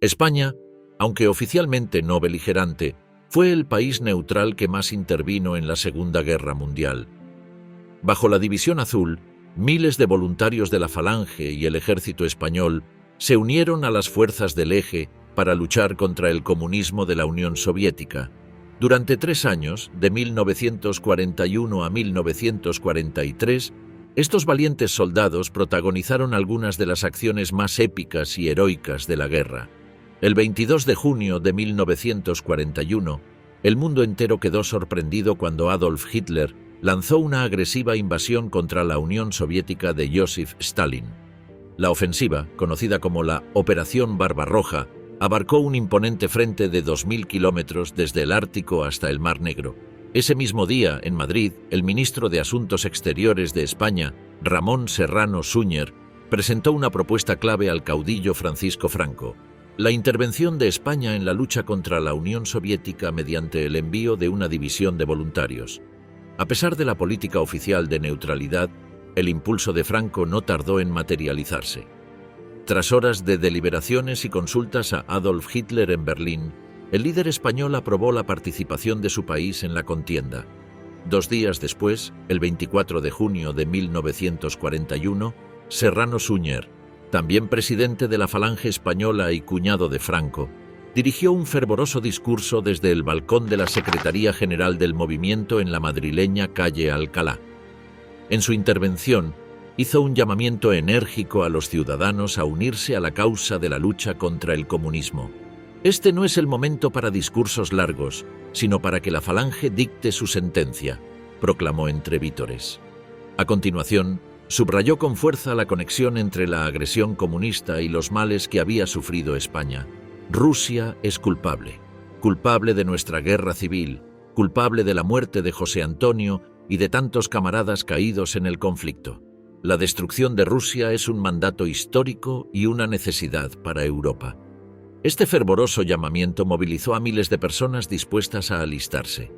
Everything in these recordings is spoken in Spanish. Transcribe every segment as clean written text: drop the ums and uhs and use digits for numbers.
España, aunque oficialmente no beligerante, fue el país neutral que más intervino en la Segunda Guerra Mundial. Bajo la División Azul, miles de voluntarios de la Falange y el Ejército Español se unieron a las fuerzas del Eje para luchar contra el comunismo de la Unión Soviética. Durante 3 años, de 1941 a 1943, estos valientes soldados protagonizaron algunas de las acciones más épicas y heroicas de la guerra. El 22 de junio de 1941, el mundo entero quedó sorprendido cuando Adolf Hitler lanzó una agresiva invasión contra la Unión Soviética de Joseph Stalin. La ofensiva, conocida como la Operación Barbarroja, abarcó un imponente frente de 2.000 kilómetros desde el Ártico hasta el Mar Negro. Ese mismo día, en Madrid, el ministro de Asuntos Exteriores de España, Ramón Serrano Súñer, presentó una propuesta clave al caudillo Francisco Franco: la intervención de España en la lucha contra la Unión Soviética mediante el envío de una división de voluntarios. A pesar de la política oficial de neutralidad, el impulso de Franco no tardó en materializarse. Tras horas de deliberaciones y consultas a Adolf Hitler en Berlín, el líder español aprobó la participación de su país en la contienda. 2 días después, el 24 de junio de 1941, Serrano Súñer, también presidente de la Falange Española y cuñado de Franco, dirigió un fervoroso discurso desde el balcón de la Secretaría General del Movimiento en la madrileña calle Alcalá. En su intervención, hizo un llamamiento enérgico a los ciudadanos a unirse a la causa de la lucha contra el comunismo. Este no es el momento para discursos largos, sino para que la Falange dicte su sentencia, proclamó entre vítores. A continuación, subrayó con fuerza la conexión entre la agresión comunista y los males que había sufrido España. Rusia es culpable, culpable de nuestra guerra civil, culpable de la muerte de José Antonio y de tantos camaradas caídos en el conflicto. La destrucción de Rusia es un mandato histórico y una necesidad para Europa. Este fervoroso llamamiento movilizó a miles de personas dispuestas a alistarse.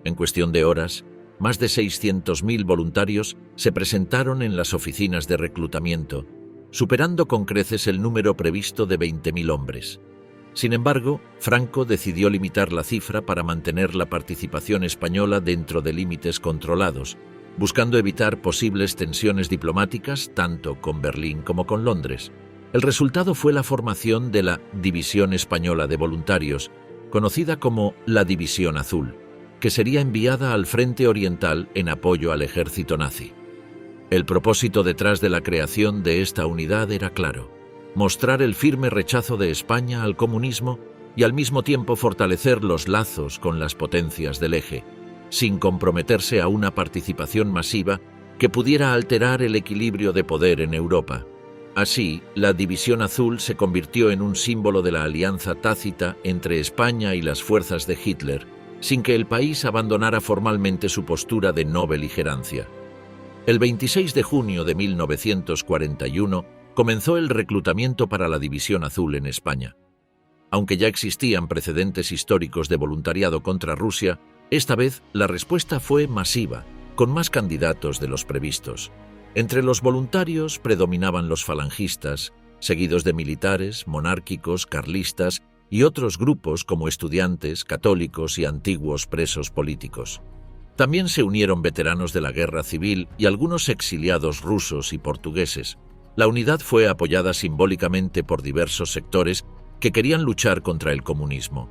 En cuestión de horas, más de 600.000 voluntarios se presentaron en las oficinas de reclutamiento, superando con creces el número previsto de 20.000 hombres. Sin embargo, Franco decidió limitar la cifra para mantener la participación española dentro de límites controlados, buscando evitar posibles tensiones diplomáticas tanto con Berlín como con Londres. El resultado fue la formación de la División Española de Voluntarios, conocida como la División Azul, que sería enviada al Frente Oriental en apoyo al ejército nazi. El propósito detrás de la creación de esta unidad era claro: mostrar el firme rechazo de España al comunismo y al mismo tiempo fortalecer los lazos con las potencias del Eje, sin comprometerse a una participación masiva que pudiera alterar el equilibrio de poder en Europa. Así, la División Azul se convirtió en un símbolo de la alianza tácita entre España y las fuerzas de Hitler, sin que el país abandonara formalmente su postura de no beligerancia. El 26 de junio de 1941 comenzó el reclutamiento para la División Azul en España. Aunque ya existían precedentes históricos de voluntariado contra Rusia, esta vez la respuesta fue masiva, con más candidatos de los previstos. Entre los voluntarios predominaban los falangistas, seguidos de militares, monárquicos, carlistas y otros grupos como estudiantes, católicos y antiguos presos políticos. También se unieron veteranos de la guerra civil y algunos exiliados rusos y portugueses. La unidad fue apoyada simbólicamente por diversos sectores que querían luchar contra el comunismo.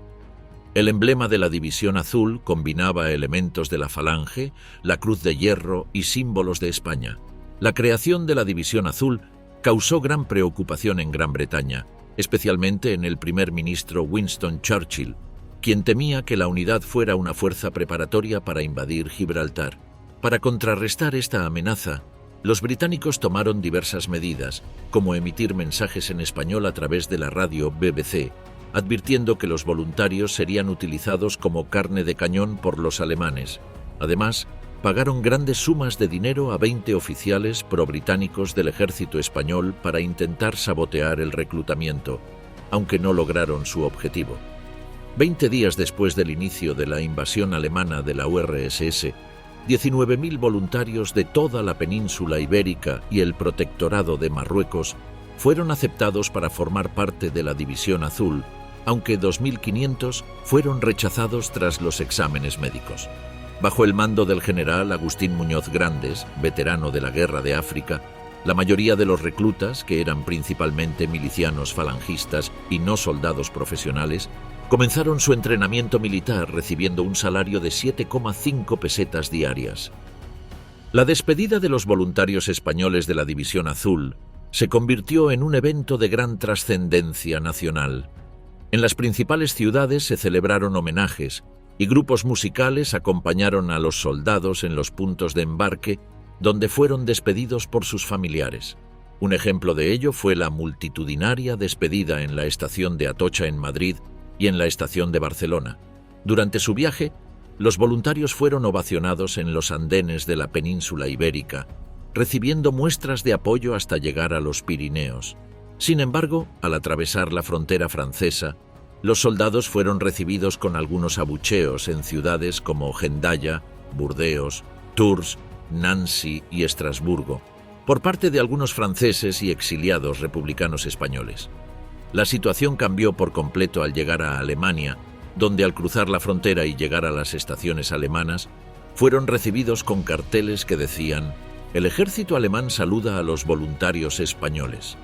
El emblema de la División Azul combinaba elementos de la Falange, la Cruz de Hierro y símbolos de España. La creación de la División Azul causó gran preocupación en Gran Bretaña, especialmente en el primer ministro Winston Churchill, quien temía que la unidad fuera una fuerza preparatoria para invadir Gibraltar. Para contrarrestar esta amenaza, los británicos tomaron diversas medidas, como emitir mensajes en español a través de la radio BBC, advirtiendo que los voluntarios serían utilizados como carne de cañón por los alemanes. Además, pagaron grandes sumas de dinero a 20 oficiales pro-británicos del ejército español para intentar sabotear el reclutamiento, aunque no lograron su objetivo. 20 días después del inicio de la invasión alemana de la URSS, 19.000 voluntarios de toda la península ibérica y el protectorado de Marruecos fueron aceptados para formar parte de la División Azul, aunque 2.500 fueron rechazados tras los exámenes médicos. Bajo el mando del general Agustín Muñoz Grandes, veterano de la Guerra de África, la mayoría de los reclutas, que eran principalmente milicianos falangistas y no soldados profesionales, comenzaron su entrenamiento militar recibiendo un salario de 7,5 pesetas diarias. La despedida de los voluntarios españoles de la División Azul se convirtió en un evento de gran trascendencia nacional. En las principales ciudades se celebraron homenajes y grupos musicales acompañaron a los soldados en los puntos de embarque donde fueron despedidos por sus familiares. Un ejemplo de ello fue la multitudinaria despedida en la estación de Atocha en Madrid y en la estación de Barcelona. Durante su viaje, los voluntarios fueron ovacionados en los andenes de la península ibérica, recibiendo muestras de apoyo hasta llegar a los Pirineos. Sin embargo, al atravesar la frontera francesa, los soldados fueron recibidos con algunos abucheos en ciudades como Hendaya, Burdeos, Tours, Nancy y Estrasburgo, por parte de algunos franceses y exiliados republicanos españoles. La situación cambió por completo al llegar a Alemania, donde al cruzar la frontera y llegar a las estaciones alemanas, fueron recibidos con carteles que decían: «El ejército alemán saluda a los voluntarios españoles».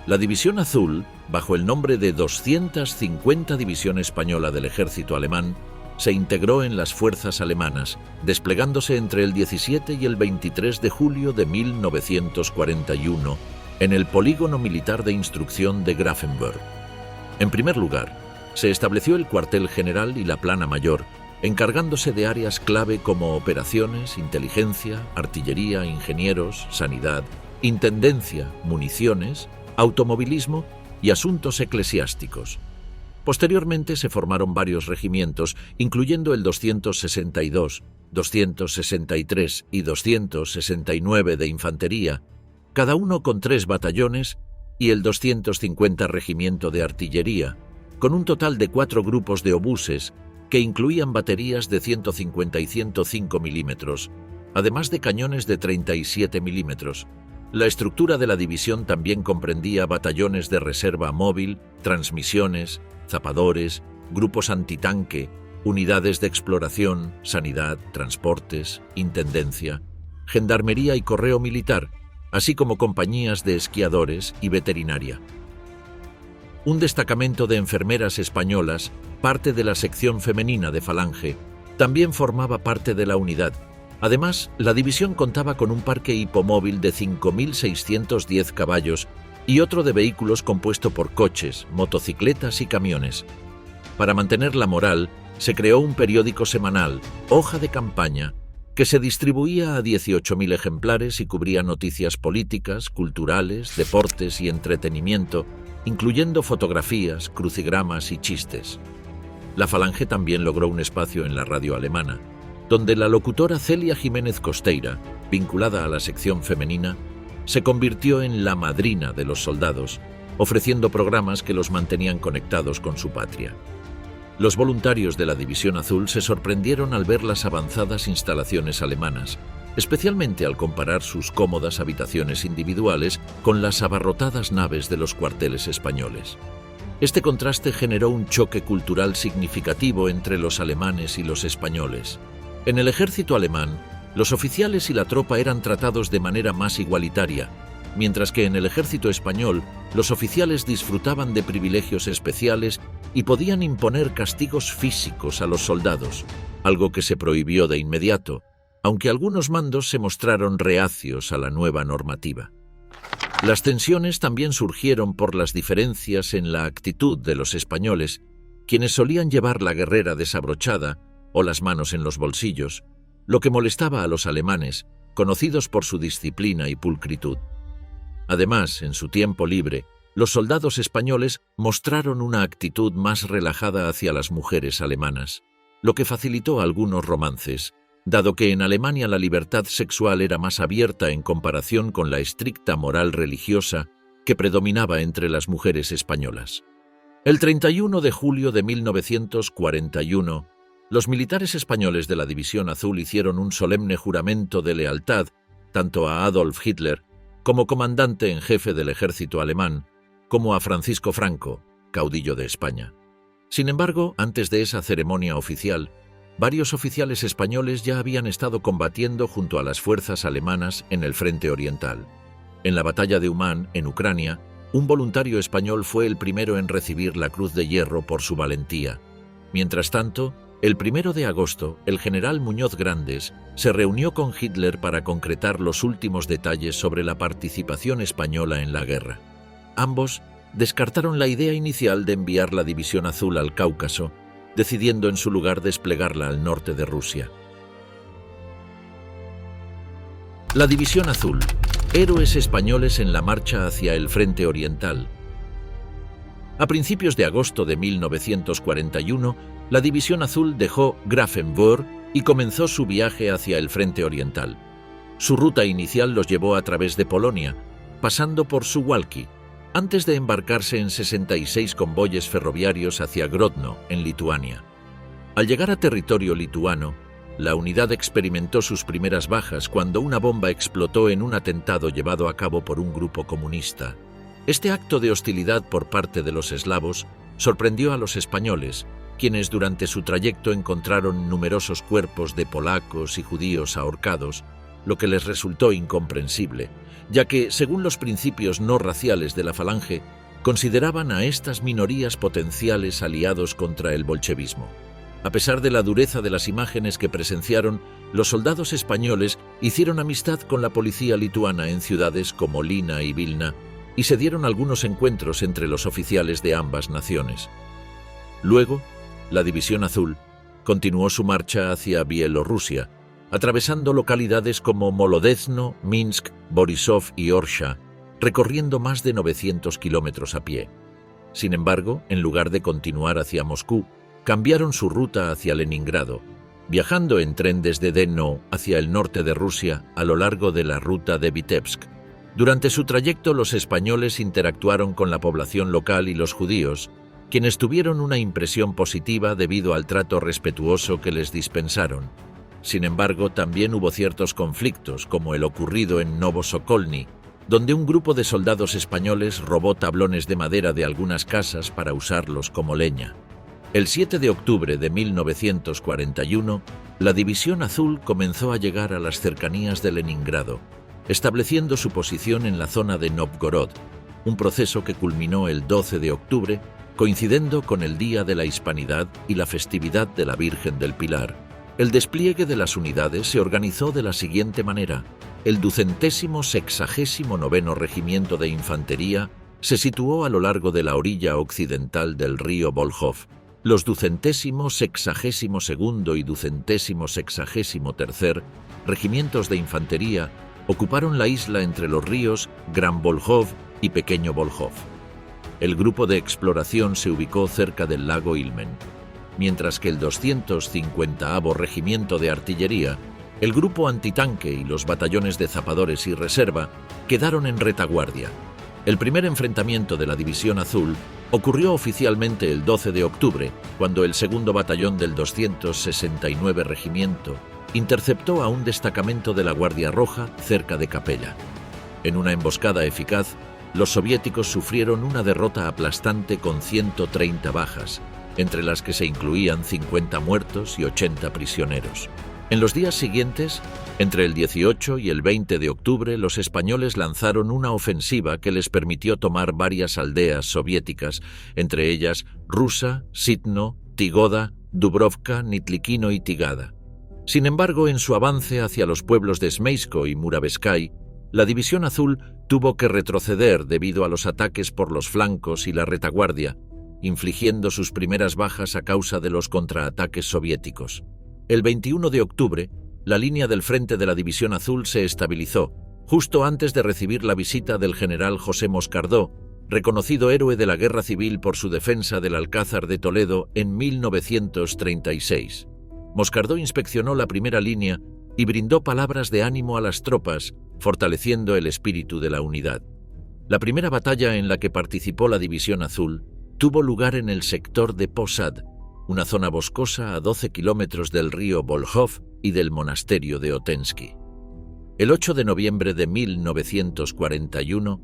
La División Azul, bajo el nombre de 250 División Española del Ejército Alemán, se integró en las fuerzas alemanas, desplegándose entre el 17 y el 23 de julio de 1941 en el Polígono Militar de Instrucción de Grafenberg. En primer lugar, se estableció el cuartel general y la plana mayor, encargándose de áreas clave como operaciones, inteligencia, artillería, ingenieros, sanidad, intendencia, municiones, automovilismo y asuntos eclesiásticos. Posteriormente se formaron varios regimientos, incluyendo el 262, 263 y 269 de infantería, cada uno con 3 batallones, y el 250 Regimiento de Artillería, con un total de 4 grupos de obuses que incluían baterías de 150 y 105 milímetros, además de cañones de 37 milímetros. La estructura de la división también comprendía batallones de reserva móvil, transmisiones, zapadores, grupos antitanque, unidades de exploración, sanidad, transportes, intendencia, gendarmería y correo militar, así como compañías de esquiadores y veterinaria. Un destacamento de enfermeras españolas, parte de la sección femenina de Falange, también formaba parte de la unidad. Además, la división contaba con un parque hipomóvil de 5.610 caballos y otro de vehículos compuesto por coches, motocicletas y camiones. Para mantener la moral, se creó un periódico semanal, Hoja de Campaña, que se distribuía a 18.000 ejemplares y cubría noticias políticas, culturales, deportes y entretenimiento, incluyendo fotografías, crucigramas y chistes. La Falange también logró un espacio en la radio alemana, donde la locutora Celia Jiménez Costeira, vinculada a la sección femenina, se convirtió en la madrina de los soldados, ofreciendo programas que los mantenían conectados con su patria. Los voluntarios de la División Azul se sorprendieron al ver las avanzadas instalaciones alemanas, especialmente al comparar sus cómodas habitaciones individuales con las abarrotadas naves de los cuarteles españoles. Este contraste generó un choque cultural significativo entre los alemanes y los españoles. En el ejército alemán, los oficiales y la tropa eran tratados de manera más igualitaria, mientras que en el ejército español los oficiales disfrutaban de privilegios especiales y podían imponer castigos físicos a los soldados, algo que se prohibió de inmediato, aunque algunos mandos se mostraron reacios a la nueva normativa. Las tensiones también surgieron por las diferencias en la actitud de los españoles, quienes solían llevar la guerrera desabrochada o las manos en los bolsillos, lo que molestaba a los alemanes, conocidos por su disciplina y pulcritud. Además, en su tiempo libre, los soldados españoles mostraron una actitud más relajada hacia las mujeres alemanas, lo que facilitó algunos romances, dado que en Alemania la libertad sexual era más abierta en comparación con la estricta moral religiosa que predominaba entre las mujeres españolas. El 31 de julio de 1941, los militares españoles de la División Azul hicieron un solemne juramento de lealtad tanto a Adolf Hitler como comandante en jefe del ejército alemán, como a Francisco Franco, caudillo de España. Sin embargo, antes de esa ceremonia oficial, varios oficiales españoles ya habían estado combatiendo junto a las fuerzas alemanas en el frente oriental. En la batalla de Umán, en Ucrania, un voluntario español fue el primero en recibir la Cruz de Hierro por su valentía. Mientras tanto, el 1 de agosto, el general Muñoz Grandes se reunió con Hitler para concretar los últimos detalles sobre la participación española en la guerra. Ambos descartaron la idea inicial de enviar la División Azul al Cáucaso, decidiendo en su lugar desplegarla al norte de Rusia. La División Azul. Héroes españoles en la marcha hacia el frente oriental. A principios de agosto de 1941, la División Azul dejó Grafenwöhr y comenzó su viaje hacia el frente oriental. Su ruta inicial los llevó a través de Polonia, pasando por Suwałki, antes de embarcarse en 66 convoyes ferroviarios hacia Grodno, en Lituania. Al llegar a territorio lituano, la unidad experimentó sus primeras bajas cuando una bomba explotó en un atentado llevado a cabo por un grupo comunista. Este acto de hostilidad por parte de los eslavos sorprendió a los españoles, quienes durante su trayecto encontraron numerosos cuerpos de polacos y judíos ahorcados, lo que les resultó incomprensible, ya que, según los principios no raciales de la Falange, consideraban a estas minorías potenciales aliados contra el bolchevismo. A pesar de la dureza de las imágenes que presenciaron, los soldados españoles hicieron amistad con la policía lituana en ciudades como Lina y Vilna, y se dieron algunos encuentros entre los oficiales de ambas naciones. Luego, la División Azul continuó su marcha hacia Bielorrusia, atravesando localidades como Molodezno, Minsk, Borisov y Orsha, recorriendo más de 900 kilómetros a pie. Sin embargo, en lugar de continuar hacia Moscú, cambiaron su ruta hacia Leningrado, viajando en tren desde Dno hacia el norte de Rusia a lo largo de la ruta de Vitebsk. Durante su trayecto, los españoles interactuaron con la población local y los judíos, quienes tuvieron una impresión positiva debido al trato respetuoso que les dispensaron. Sin embargo, también hubo ciertos conflictos, como el ocurrido en Novosokolny, donde un grupo de soldados españoles robó tablones de madera de algunas casas para usarlos como leña. El 7 de octubre de 1941, la División Azul comenzó a llegar a las cercanías de Leningrado, estableciendo su posición en la zona de Novgorod, un proceso que culminó el 12 de octubre, coincidiendo con el Día de la Hispanidad y la festividad de la Virgen del Pilar. El despliegue de las unidades se organizó de la siguiente manera. El 269º Regimiento de Infantería se situó a lo largo de la orilla occidental del río Volkhov. Los 262º y 263º Regimientos de Infantería ocuparon la isla entre los ríos Gran Volkhov y Pequeño Volkhov. El grupo de exploración se ubicó cerca del lago Ilmen, mientras que el 250º Regimiento de Artillería, el grupo antitanque y los batallones de zapadores y reserva quedaron en retaguardia. El primer enfrentamiento de la División Azul ocurrió oficialmente el 12 de octubre, cuando el segundo batallón del 269 Regimiento interceptó a un destacamento de la Guardia Roja cerca de Capella. En una emboscada eficaz, los soviéticos sufrieron una derrota aplastante con 130 bajas, entre las que se incluían 50 muertos y 80 prisioneros. En los días siguientes, entre el 18 y el 20 de octubre, los españoles lanzaron una ofensiva que les permitió tomar varias aldeas soviéticas, entre ellas Rusa, Sitno, Tigoda, Dubrovka, Nitlikino y Tigada. Sin embargo, en su avance hacia los pueblos de Zmeisko y Muraveskaya, la División Azul tuvo que retroceder debido a los ataques por los flancos y la retaguardia, infligiendo sus primeras bajas a causa de los contraataques soviéticos. El 21 de octubre, la línea del frente de la División Azul se estabilizó, justo antes de recibir la visita del general José Moscardó, reconocido héroe de la Guerra Civil por su defensa del Alcázar de Toledo en 1936. Moscardó inspeccionó la primera línea y brindó palabras de ánimo a las tropas, fortaleciendo el espíritu de la unidad. La primera batalla en la que participó la División Azul tuvo lugar en el sector de Posad, una zona boscosa a 12 kilómetros del río Volkhov y del monasterio de Otensky. El 8 de noviembre de 1941,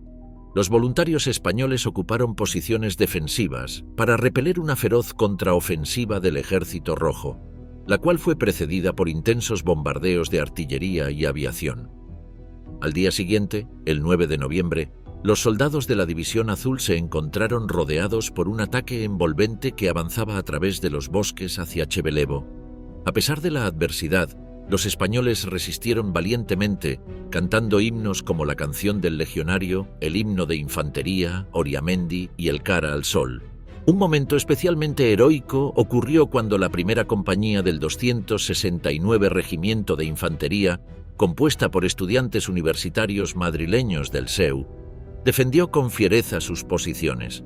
los voluntarios españoles ocuparon posiciones defensivas para repeler una feroz contraofensiva del Ejército Rojo, la cual fue precedida por intensos bombardeos de artillería y aviación. Al día siguiente, el 9 de noviembre, los soldados de la División Azul se encontraron rodeados por un ataque envolvente que avanzaba a través de los bosques hacia Chevelevo. A pesar de la adversidad, los españoles resistieron valientemente, cantando himnos como la canción del Legionario, el himno de Infantería, Oriamendi y el Cara al Sol. Un momento especialmente heroico ocurrió cuando la primera compañía del 269 Regimiento de Infantería, compuesta por estudiantes universitarios madrileños del SEU, defendió con fiereza sus posiciones.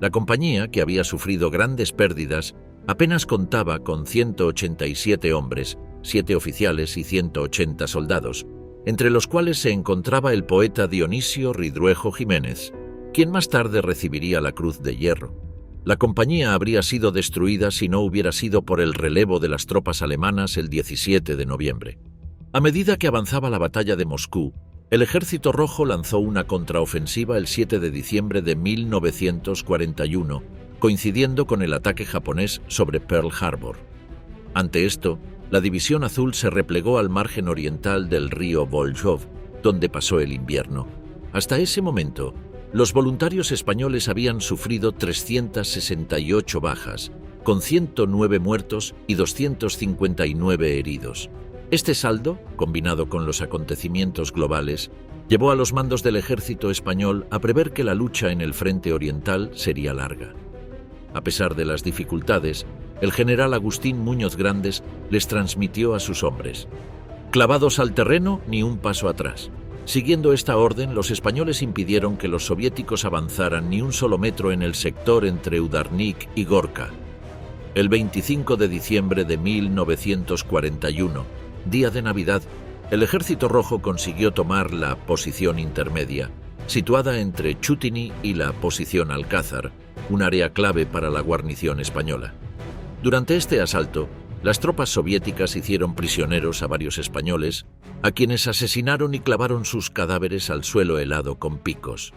La compañía, que había sufrido grandes pérdidas, apenas contaba con 187 hombres, 7 oficiales y 180 soldados, entre los cuales se encontraba el poeta Dionisio Ridruejo Jiménez, quien más tarde recibiría la Cruz de Hierro. La compañía habría sido destruida si no hubiera sido por el relevo de las tropas alemanas el 17 de noviembre. A medida que avanzaba la batalla de Moscú, el Ejército Rojo lanzó una contraofensiva el 7 de diciembre de 1941, coincidiendo con el ataque japonés sobre Pearl Harbor. Ante esto, la División Azul se replegó al margen oriental del río Voljov, donde pasó el invierno. Hasta ese momento, los voluntarios españoles habían sufrido 368 bajas, con 109 muertos y 259 heridos. Este saldo, combinado con los acontecimientos globales, llevó a los mandos del ejército español a prever que la lucha en el frente oriental sería larga. A pesar de las dificultades, el general Agustín Muñoz Grandes les transmitió a sus hombres: clavados al terreno, ni un paso atrás. Siguiendo esta orden, los españoles impidieron que los soviéticos avanzaran ni un solo metro en el sector entre Udarnik y Gorka. El 25 de diciembre de 1941, día de Navidad, el Ejército Rojo consiguió tomar la posición intermedia, situada entre Chutini y la posición Alcázar, un área clave para la guarnición española. Durante este asalto, las tropas soviéticas hicieron prisioneros a varios españoles, a quienes asesinaron y clavaron sus cadáveres al suelo helado con picos.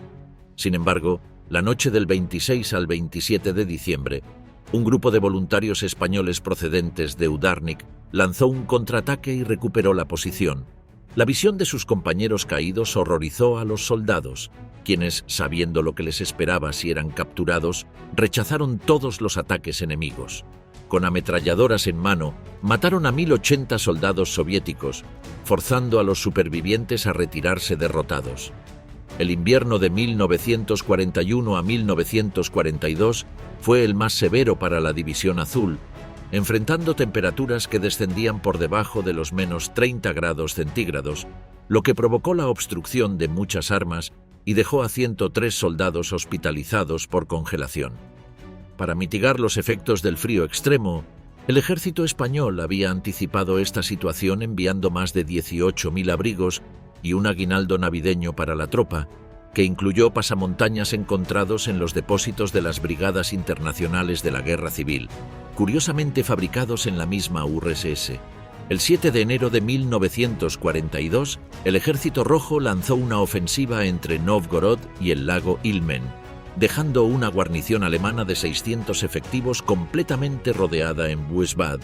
Sin embargo, la noche del 26 al 27 de diciembre, un grupo de voluntarios españoles procedentes de Udarnik lanzó un contraataque y recuperó la posición. La visión de sus compañeros caídos horrorizó a los soldados, quienes, sabiendo lo que les esperaba si eran capturados, rechazaron todos los ataques enemigos. Con ametralladoras en mano, mataron a 1080 soldados soviéticos, forzando a los supervivientes a retirarse derrotados. El invierno de 1941 a 1942 fue el más severo para la División Azul, enfrentando temperaturas que descendían por debajo de los menos 30 grados centígrados, lo que provocó la obstrucción de muchas armas y dejó a 103 soldados hospitalizados por congelación. Para mitigar los efectos del frío extremo, el ejército español había anticipado esta situación enviando más de 18.000 abrigos y un aguinaldo navideño para la tropa, que incluyó pasamontañas encontrados en los depósitos de las Brigadas Internacionales de la Guerra Civil, curiosamente fabricados en la misma URSS. El 7 de enero de 1942, el Ejército Rojo lanzó una ofensiva entre Novgorod y el lago Ilmen, dejando una guarnición alemana de 600 efectivos completamente rodeada en Buesbad.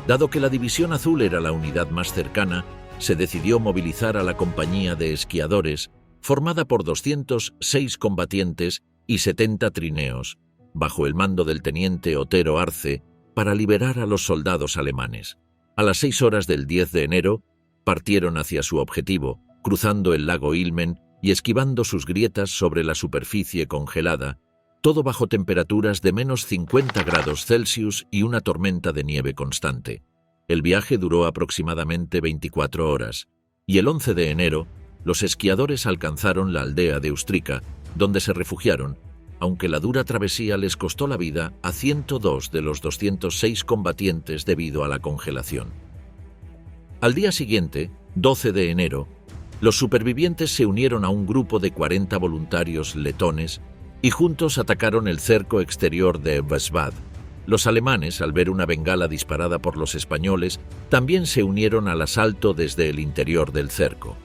Dado que la División Azul era la unidad más cercana, se decidió movilizar a la compañía de esquiadores, formada por 206 combatientes y 70 trineos, bajo el mando del teniente Otero Arce, para liberar a los soldados alemanes. A las 6 horas del 10 de enero, partieron hacia su objetivo, cruzando el lago Ilmen y esquivando sus grietas sobre la superficie congelada, todo bajo temperaturas de menos 50 grados Celsius y una tormenta de nieve constante. El viaje duró aproximadamente 24 horas, y el 11 de enero, los esquiadores alcanzaron la aldea de Ustrica, donde se refugiaron, aunque la dura travesía les costó la vida a 102 de los 206 combatientes debido a la congelación. Al día siguiente, 12 de enero, los supervivientes se unieron a un grupo de 40 voluntarios letones y juntos atacaron el cerco exterior de Buesbad. Los alemanes, al ver una bengala disparada por los españoles, también se unieron al asalto desde el interior del cerco.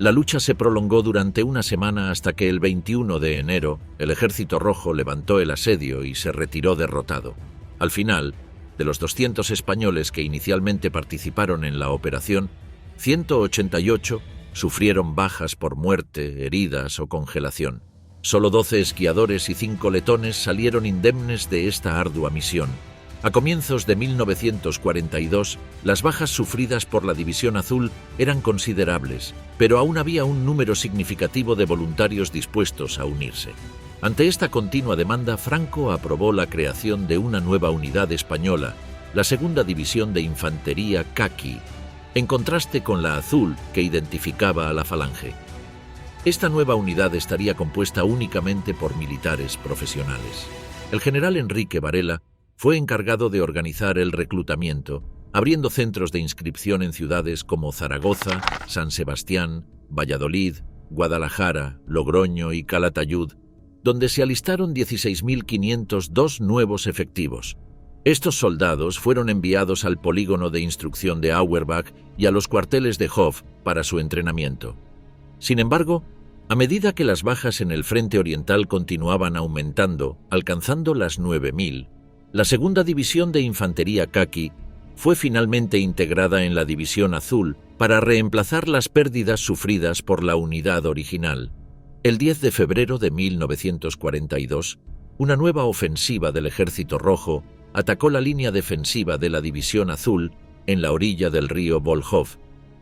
La lucha se prolongó durante una semana hasta que el 21 de enero el Ejército Rojo levantó el asedio y se retiró derrotado. Al final, de los 200 españoles que inicialmente participaron en la operación, 188 sufrieron bajas por muerte, heridas o congelación. Solo 12 esquiadores y 5 letones salieron indemnes de esta ardua misión. A comienzos de 1942, las bajas sufridas por la División Azul eran considerables, pero aún había un número significativo de voluntarios dispuestos a unirse. Ante esta continua demanda, Franco aprobó la creación de una nueva unidad española, la Segunda División de Infantería Caqui, en contraste con la Azul que identificaba a la Falange. Esta nueva unidad estaría compuesta únicamente por militares profesionales. El general Enrique Varela fue encargado de organizar el reclutamiento, abriendo centros de inscripción en ciudades como Zaragoza, San Sebastián, Valladolid, Guadalajara, Logroño y Calatayud, donde se alistaron 16.502 nuevos efectivos. Estos soldados fueron enviados al polígono de instrucción de Auerbach y a los cuarteles de Hof para su entrenamiento. Sin embargo, a medida que las bajas en el frente oriental continuaban aumentando, alcanzando las 9.000, la Segunda División de Infantería Caqui fue finalmente integrada en la División Azul para reemplazar las pérdidas sufridas por la unidad original. El 10 de febrero de 1942, una nueva ofensiva del Ejército Rojo atacó la línea defensiva de la División Azul en la orilla del río Volkhov.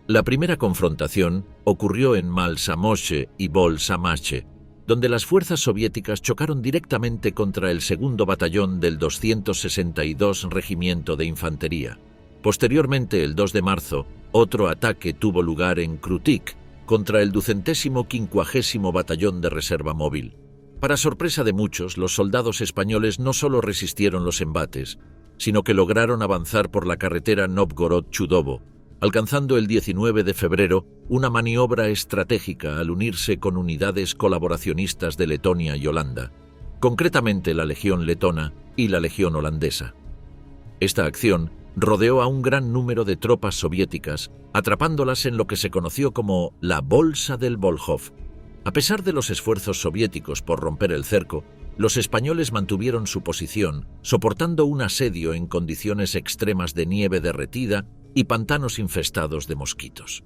La primera confrontación ocurrió en Malsamoche y Bolsamache, donde las fuerzas soviéticas chocaron directamente contra el segundo batallón del 262 Regimiento de Infantería. Posteriormente, el 2 de marzo, otro ataque tuvo lugar en Krutik contra el 250 Batallón de Reserva Móvil. Para sorpresa de muchos, los soldados españoles no solo resistieron los embates, sino que lograron avanzar por la carretera Novgorod-Chudovo, alcanzando el 19 de febrero una maniobra estratégica al unirse con unidades colaboracionistas de Letonia y Holanda, concretamente la Legión Letona y la Legión Holandesa. Esta acción rodeó a un gran número de tropas soviéticas, atrapándolas en lo que se conoció como la Bolsa del Volkhov. A pesar de los esfuerzos soviéticos por romper el cerco, los españoles mantuvieron su posición, soportando un asedio en condiciones extremas de nieve derretida y pantanos infestados de mosquitos.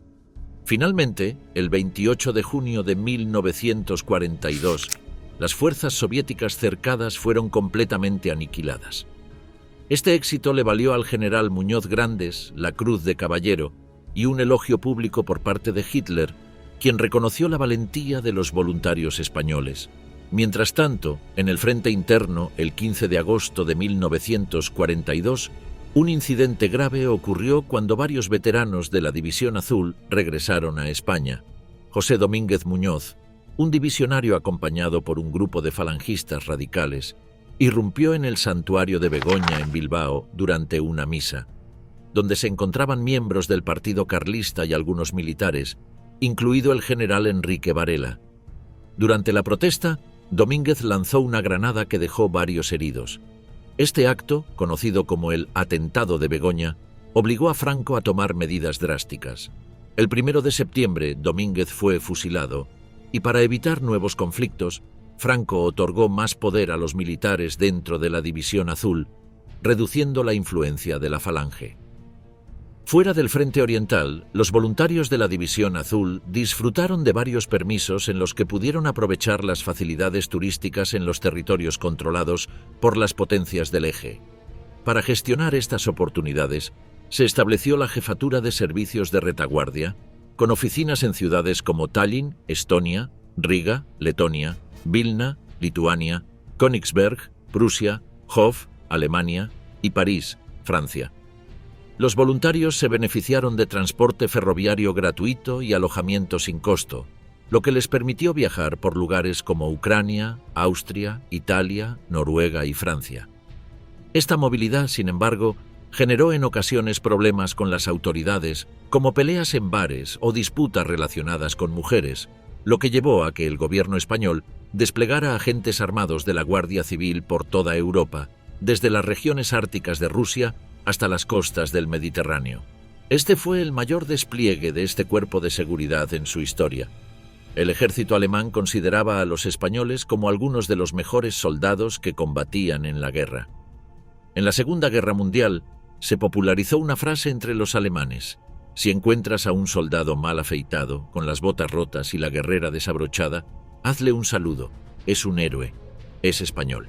Finalmente, el 28 de junio de 1942, las fuerzas soviéticas cercadas fueron completamente aniquiladas. Este éxito le valió al general Muñoz Grandes la Cruz de Caballero y un elogio público por parte de Hitler, quien reconoció la valentía de los voluntarios españoles. Mientras tanto, en el frente interno, el 15 de agosto de 1942, un incidente grave ocurrió cuando varios veteranos de la División Azul regresaron a España. José Domínguez Muñoz, un divisionario acompañado por un grupo de falangistas radicales, irrumpió en el santuario de Begoña en Bilbao durante una misa, donde se encontraban miembros del Partido Carlista y algunos militares, incluido el general Enrique Varela. Durante la protesta, Domínguez lanzó una granada que dejó varios heridos. Este acto, conocido como el Atentado de Begoña, obligó a Franco a tomar medidas drásticas. El 1 de septiembre, Domínguez fue fusilado, y para evitar nuevos conflictos, Franco otorgó más poder a los militares dentro de la División Azul, reduciendo la influencia de la Falange. Fuera del frente oriental, los voluntarios de la División Azul disfrutaron de varios permisos en los que pudieron aprovechar las facilidades turísticas en los territorios controlados por las potencias del Eje. Para gestionar estas oportunidades, se estableció la Jefatura de Servicios de Retaguardia, con oficinas en ciudades como Tallinn, Estonia, Riga, Letonia, Vilna, Lituania, Königsberg, Prusia, Hof, Alemania y París, Francia. Los voluntarios se beneficiaron de transporte ferroviario gratuito y alojamiento sin costo, lo que les permitió viajar por lugares como Ucrania, Austria, Italia, Noruega y Francia. Esta movilidad, sin embargo, generó en ocasiones problemas con las autoridades, como peleas en bares o disputas relacionadas con mujeres, lo que llevó a que el gobierno español desplegara agentes armados de la Guardia Civil por toda Europa, desde las regiones árticas de Rusia hasta las costas del Mediterráneo. Este fue el mayor despliegue de este cuerpo de seguridad en su historia. El ejército alemán consideraba a los españoles como algunos de los mejores soldados que combatían en la guerra. En la Segunda Guerra Mundial se popularizó una frase entre los alemanes: si encuentras a un soldado mal afeitado, con las botas rotas y la guerrera desabrochada, hazle un saludo, es un héroe, es español.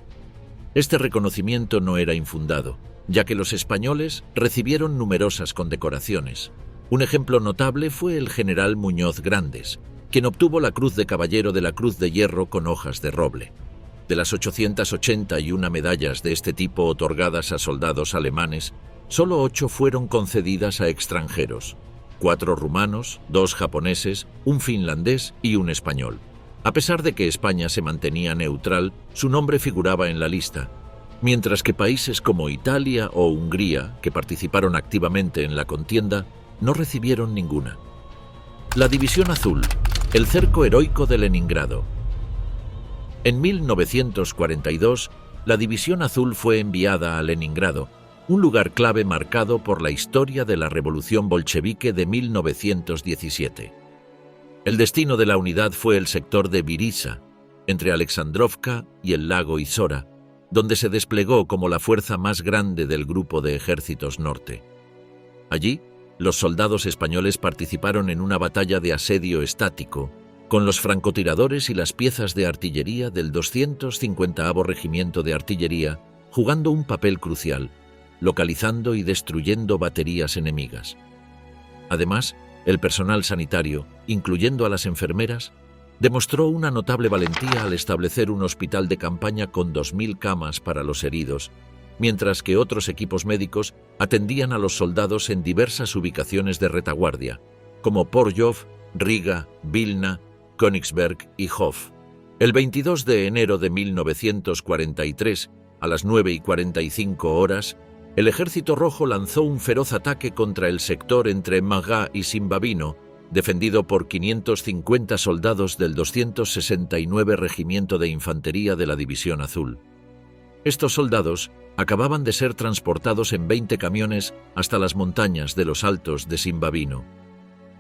Este reconocimiento no era infundado, ya que los españoles recibieron numerosas condecoraciones. Un ejemplo notable fue el general Muñoz Grandes, quien obtuvo la Cruz de Caballero de la Cruz de Hierro con hojas de roble. De las 881 medallas de este tipo otorgadas a soldados alemanes, solo 8 fueron concedidas a extranjeros: 4 rumanos, 2 japoneses, un finlandés y un español. A pesar de que España se mantenía neutral, su nombre figuraba en la lista, mientras que países como Italia o Hungría, que participaron activamente en la contienda, no recibieron ninguna. La División Azul, el cerco heroico de Leningrado. En 1942, la División Azul fue enviada a Leningrado, un lugar clave marcado por la historia de la Revolución Bolchevique de 1917. El destino de la unidad fue el sector de Virisa, entre Alexandrovka y el lago Izora, donde se desplegó como la fuerza más grande del grupo de ejércitos norte. Allí, los soldados españoles participaron en una batalla de asedio estático, con los francotiradores y las piezas de artillería del 250º Regimiento de Artillería jugando un papel crucial, localizando y destruyendo baterías enemigas. Además, el personal sanitario, incluyendo a las enfermeras, demostró una notable valentía al establecer un hospital de campaña con 2000 camas para los heridos, mientras que otros equipos médicos atendían a los soldados en diversas ubicaciones de retaguardia, como Porjov, Riga, Vilna, Königsberg y Hof. El 22 de enero de 1943, a las 9:45 horas, el Ejército Rojo lanzó un feroz ataque contra el sector entre Magá y Simbabino, defendido por 550 soldados del 269 Regimiento de Infantería de la División Azul. Estos soldados acababan de ser transportados en 20 camiones hasta las montañas de los Altos de Simbabino.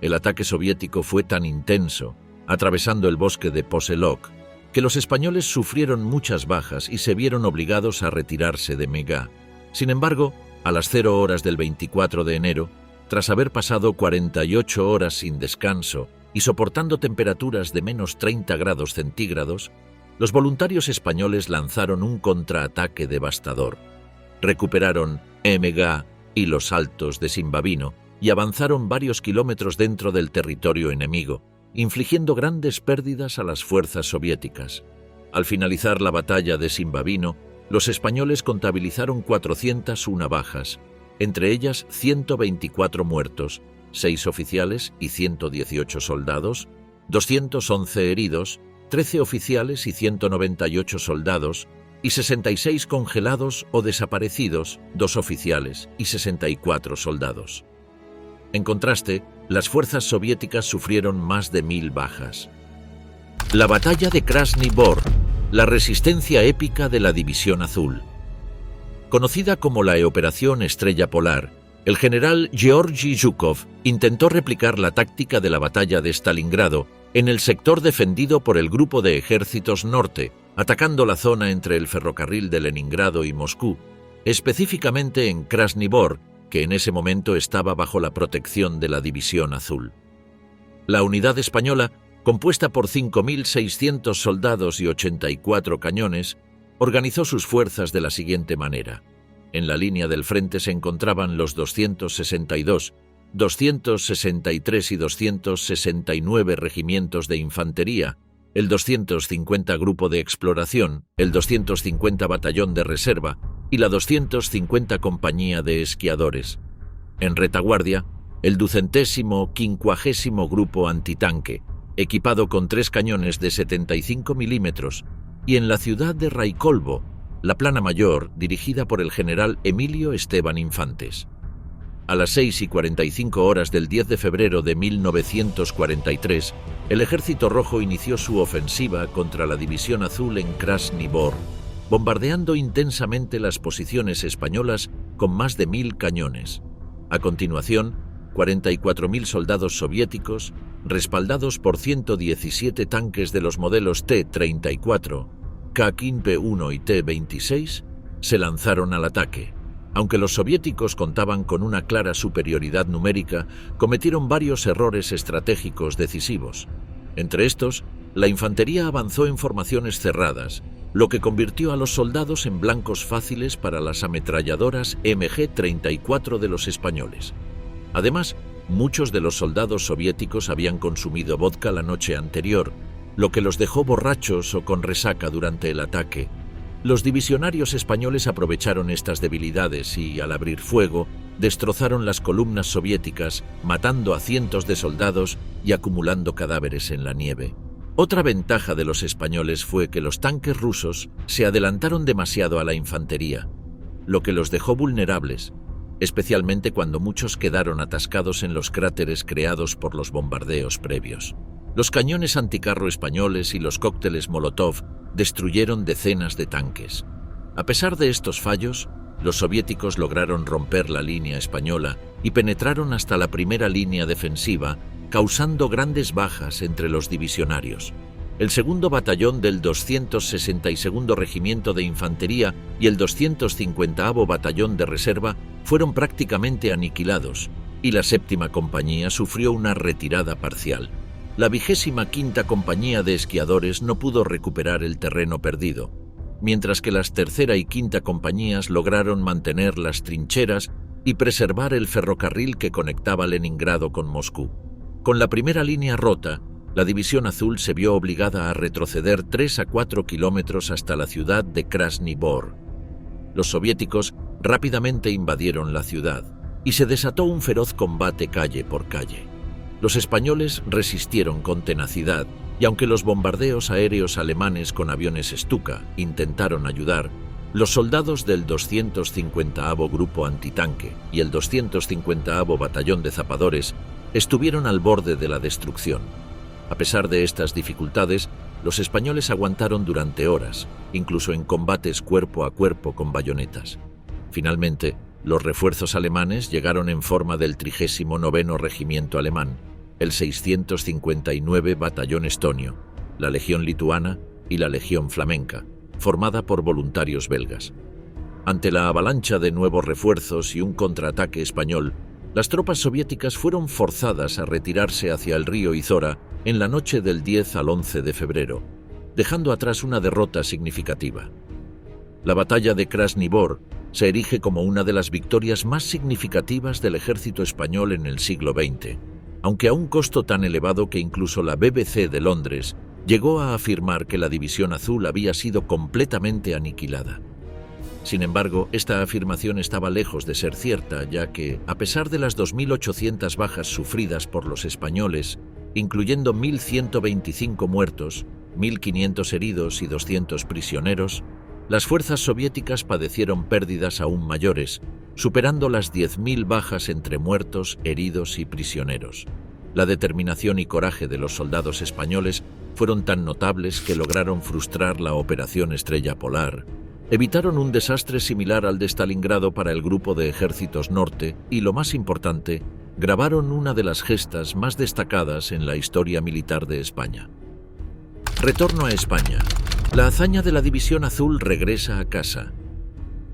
El ataque soviético fue tan intenso, atravesando el bosque de Poselok, que los españoles sufrieron muchas bajas y se vieron obligados a retirarse de Megá. Sin embargo, a las 0 horas del 24 de enero, tras haber pasado 48 horas sin descanso y soportando temperaturas de menos 30 grados centígrados, los voluntarios españoles lanzaron un contraataque devastador. Recuperaron Megá y los Altos de Simbabino y avanzaron varios kilómetros dentro del territorio enemigo, infligiendo grandes pérdidas a las fuerzas soviéticas. Al finalizar la batalla de Simbabino, los españoles contabilizaron 401 bajas, entre ellas 124 muertos, 6 oficiales y 118 soldados, 211 heridos, 13 oficiales y 198 soldados, y 66 congelados o desaparecidos, 2 oficiales y 64 soldados. En contraste, las fuerzas soviéticas sufrieron más de 1000 bajas. La batalla de Krasny Bor, la resistencia épica de la División Azul. Conocida como la Operación Estrella Polar, el general Georgy Zhukov intentó replicar la táctica de la batalla de Stalingrado en el sector defendido por el Grupo de Ejércitos Norte, atacando la zona entre el ferrocarril de Leningrado y Moscú, específicamente en Krasny Bor, que en ese momento estaba bajo la protección de la División Azul. La unidad española, compuesta por 5.600 soldados y 84 cañones, organizó sus fuerzas de la siguiente manera. En la línea del frente se encontraban los 262, 263 y 269 regimientos de infantería, el 250 Grupo de Exploración, el 250 Batallón de Reserva y la 250 Compañía de Esquiadores. En retaguardia, el 250 Grupo Antitanque, equipado con 3 cañones de 75 milímetros, y en la ciudad de Raicolbo, la plana mayor dirigida por el general Emilio Esteban Infantes. A las 6:45 horas del 10 de febrero de 1943, el Ejército Rojo inició su ofensiva contra la División Azul en Krasny Bor, bombardeando intensamente las posiciones españolas con más de 1000 cañones. A continuación, 44.000 soldados soviéticos, respaldados por 117 tanques de los modelos T-34, K-15P1 y T-26, se lanzaron al ataque. Aunque los soviéticos contaban con una clara superioridad numérica, cometieron varios errores estratégicos decisivos. Entre estos, la infantería avanzó en formaciones cerradas, lo que convirtió a los soldados en blancos fáciles para las ametralladoras MG-34 de los españoles. Además, muchos de los soldados soviéticos habían consumido vodka la noche anterior, lo que los dejó borrachos o con resaca durante el ataque. Los divisionarios españoles aprovecharon estas debilidades y, al abrir fuego, destrozaron las columnas soviéticas, matando a cientos de soldados y acumulando cadáveres en la nieve. Otra ventaja de los españoles fue que los tanques rusos se adelantaron demasiado a la infantería, lo que los dejó vulnerables, especialmente cuando muchos quedaron atascados en los cráteres creados por los bombardeos previos. Los cañones anticarro españoles y los cócteles Molotov destruyeron decenas de tanques. A pesar de estos fallos, los soviéticos lograron romper la línea española y penetraron hasta la primera línea defensiva, causando grandes bajas entre los divisionarios. El segundo batallón del 262 Regimiento de Infantería y el 250º Batallón de Reserva fueron prácticamente aniquilados, y la séptima compañía sufrió una retirada parcial. La 25ª Compañía de Esquiadores no pudo recuperar el terreno perdido, mientras que las tercera y quinta compañías lograron mantener las trincheras y preservar el ferrocarril que conectaba Leningrado con Moscú. Con la primera línea rota, la División Azul se vio obligada a retroceder 3 a 4 kilómetros hasta la ciudad de Krasny Bor. Los soviéticos rápidamente invadieron la ciudad y se desató un feroz combate calle por calle. Los españoles resistieron con tenacidad y aunque los bombardeos aéreos alemanes con aviones Stuka intentaron ayudar, los soldados del 250º Grupo Antitanque y el 250º Batallón de Zapadores estuvieron al borde de la destrucción. A pesar de estas dificultades, los españoles aguantaron durante horas, incluso en combates cuerpo a cuerpo con bayonetas. Finalmente, los refuerzos alemanes llegaron en forma del 39º Regimiento Alemán, el 659 Batallón Estonio, la Legión Lituana y la Legión Flamenca, formada por voluntarios belgas. Ante la avalancha de nuevos refuerzos y un contraataque español, las tropas soviéticas fueron forzadas a retirarse hacia el río Izora en la noche del 10 al 11 de febrero, dejando atrás una derrota significativa. La batalla de Krasny Bor se erige como una de las victorias más significativas del ejército español en el siglo XX, aunque a un costo tan elevado que incluso la BBC de Londres llegó a afirmar que la División Azul había sido completamente aniquilada. Sin embargo, esta afirmación estaba lejos de ser cierta, ya que, a pesar de las 2.800 bajas sufridas por los españoles, incluyendo 1.125 muertos, 1.500 heridos y 200 prisioneros, las fuerzas soviéticas padecieron pérdidas aún mayores, superando las 10.000 bajas entre muertos, heridos y prisioneros. La determinación y coraje de los soldados españoles fueron tan notables que lograron frustrar la Operación Estrella Polar, evitaron un desastre similar al de Stalingrado para el Grupo de Ejércitos Norte y, lo más importante, grabaron una de las gestas más destacadas en la historia militar de España. Retorno a España. La hazaña de la División Azul regresa a casa.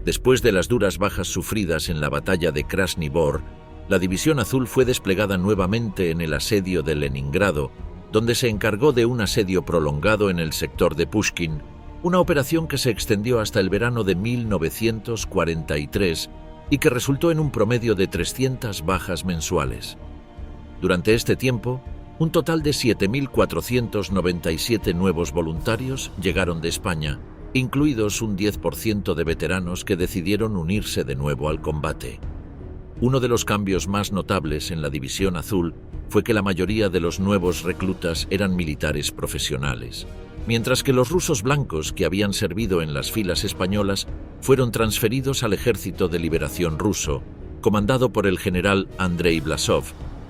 Después de las duras bajas sufridas en la batalla de Krasny Bor, la División Azul fue desplegada nuevamente en el asedio de Leningrado, donde se encargó de un asedio prolongado en el sector de Pushkin, una operación que se extendió hasta el verano de 1943 y que resultó en un promedio de 300 bajas mensuales. Durante este tiempo, un total de 7.497 nuevos voluntarios llegaron de España, incluidos un 10% de veteranos que decidieron unirse de nuevo al combate. Uno de los cambios más notables en la División Azul fue que la mayoría de los nuevos reclutas eran militares profesionales, mientras que los rusos blancos que habían servido en las filas españolas fueron transferidos al Ejército de Liberación Ruso, comandado por el general Andrei Blasov,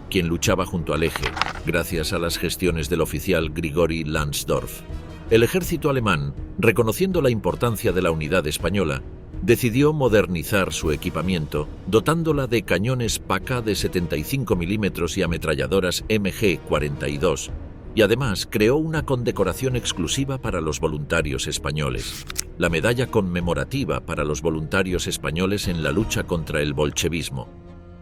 quien luchaba junto al Eje, gracias a las gestiones del oficial Grigori Lansdorf. El ejército alemán, reconociendo la importancia de la unidad española, decidió modernizar su equipamiento, dotándola de cañones PaK de 75 milímetros y ametralladoras MG-42, y además creó una condecoración exclusiva para los voluntarios españoles, la medalla conmemorativa para los voluntarios españoles en la lucha contra el bolchevismo,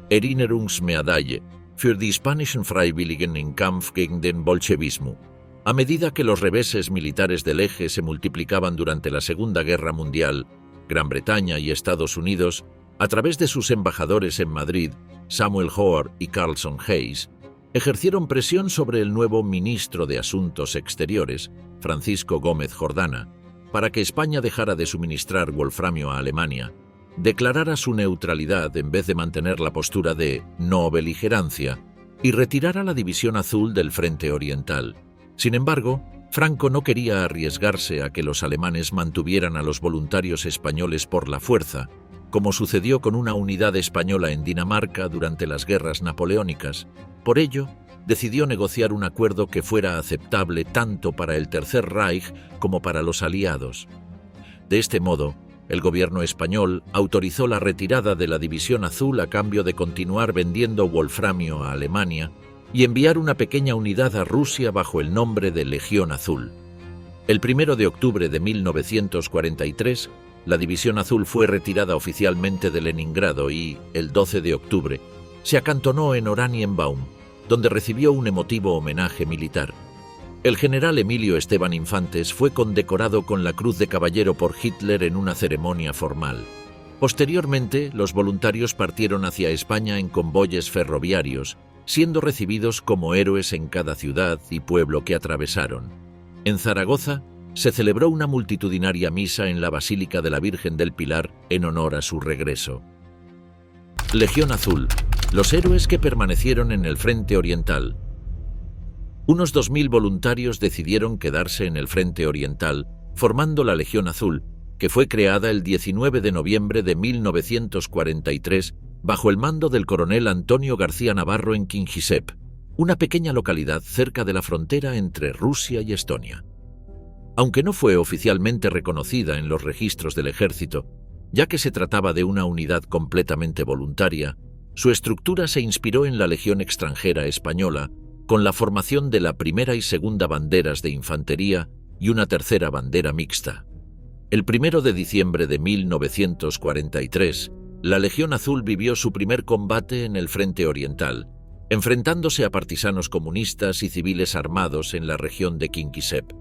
Erinnerungsmedaille für die spanischen Freiwilligen im Kampf gegen den Bolschewismus. A medida que los reveses militares del eje se multiplicaban durante la Segunda Guerra Mundial, Gran Bretaña y Estados Unidos, a través de sus embajadores en Madrid, Samuel Howard y Carlson Hayes, ejercieron presión sobre el nuevo ministro de Asuntos Exteriores, Francisco Gómez Jordana, para que España dejara de suministrar wolframio a Alemania, declarara su neutralidad en vez de mantener la postura de no beligerancia y retirara la División Azul del Frente Oriental. Sin embargo, Franco no quería arriesgarse a que los alemanes mantuvieran a los voluntarios españoles por la fuerza, como sucedió con una unidad española en Dinamarca durante las guerras napoleónicas. Por ello, decidió negociar un acuerdo que fuera aceptable tanto para el Tercer Reich como para los aliados. De este modo, el gobierno español autorizó la retirada de la División Azul a cambio de continuar vendiendo wolframio a Alemania y enviar una pequeña unidad a Rusia bajo el nombre de Legión Azul. El 1 de octubre de 1943, la División Azul fue retirada oficialmente de Leningrado y, el 12 de octubre, se acantonó en Oranienbaum, donde recibió un emotivo homenaje militar. El general Emilio Esteban Infantes fue condecorado con la Cruz de Caballero por Hitler en una ceremonia formal. Posteriormente, los voluntarios partieron hacia España en convoyes ferroviarios, siendo recibidos como héroes en cada ciudad y pueblo que atravesaron. En Zaragoza, se celebró una multitudinaria misa en la Basílica de la Virgen del Pilar en honor a su regreso. Legión Azul, los héroes que permanecieron en el Frente Oriental. Unos 2000 voluntarios decidieron quedarse en el Frente Oriental, formando la Legión Azul, que fue creada el 19 de noviembre de 1943 bajo el mando del coronel Antonio García Navarro en Kingisepp, una pequeña localidad cerca de la frontera entre Rusia y Estonia. Aunque no fue oficialmente reconocida en los registros del ejército, ya que se trataba de una unidad completamente voluntaria, su estructura se inspiró en la Legión extranjera española, con la formación de la primera y segunda banderas de infantería y una tercera bandera mixta. El 1 de diciembre de 1943, la Legión Azul vivió su primer combate en el Frente Oriental, enfrentándose a partisanos comunistas y civiles armados en la región de Kingisepp.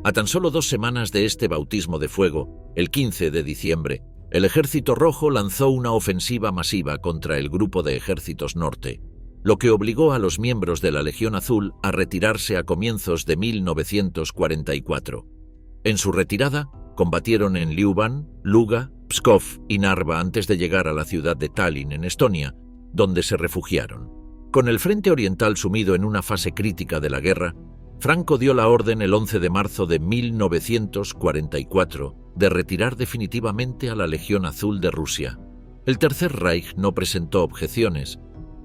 A tan solo 2 semanas de este bautismo de fuego, el 15 de diciembre, el Ejército Rojo lanzó una ofensiva masiva contra el Grupo de Ejércitos Norte, lo que obligó a los miembros de la Legión Azul a retirarse a comienzos de 1944. En su retirada, combatieron en Liuban, Luga, Pskov y Narva antes de llegar a la ciudad de Tallinn, en Estonia, donde se refugiaron. Con el Frente Oriental sumido en una fase crítica de la guerra, Franco dio la orden el 11 de marzo de 1944 de retirar definitivamente a la Legión Azul de Rusia. El Tercer Reich no presentó objeciones,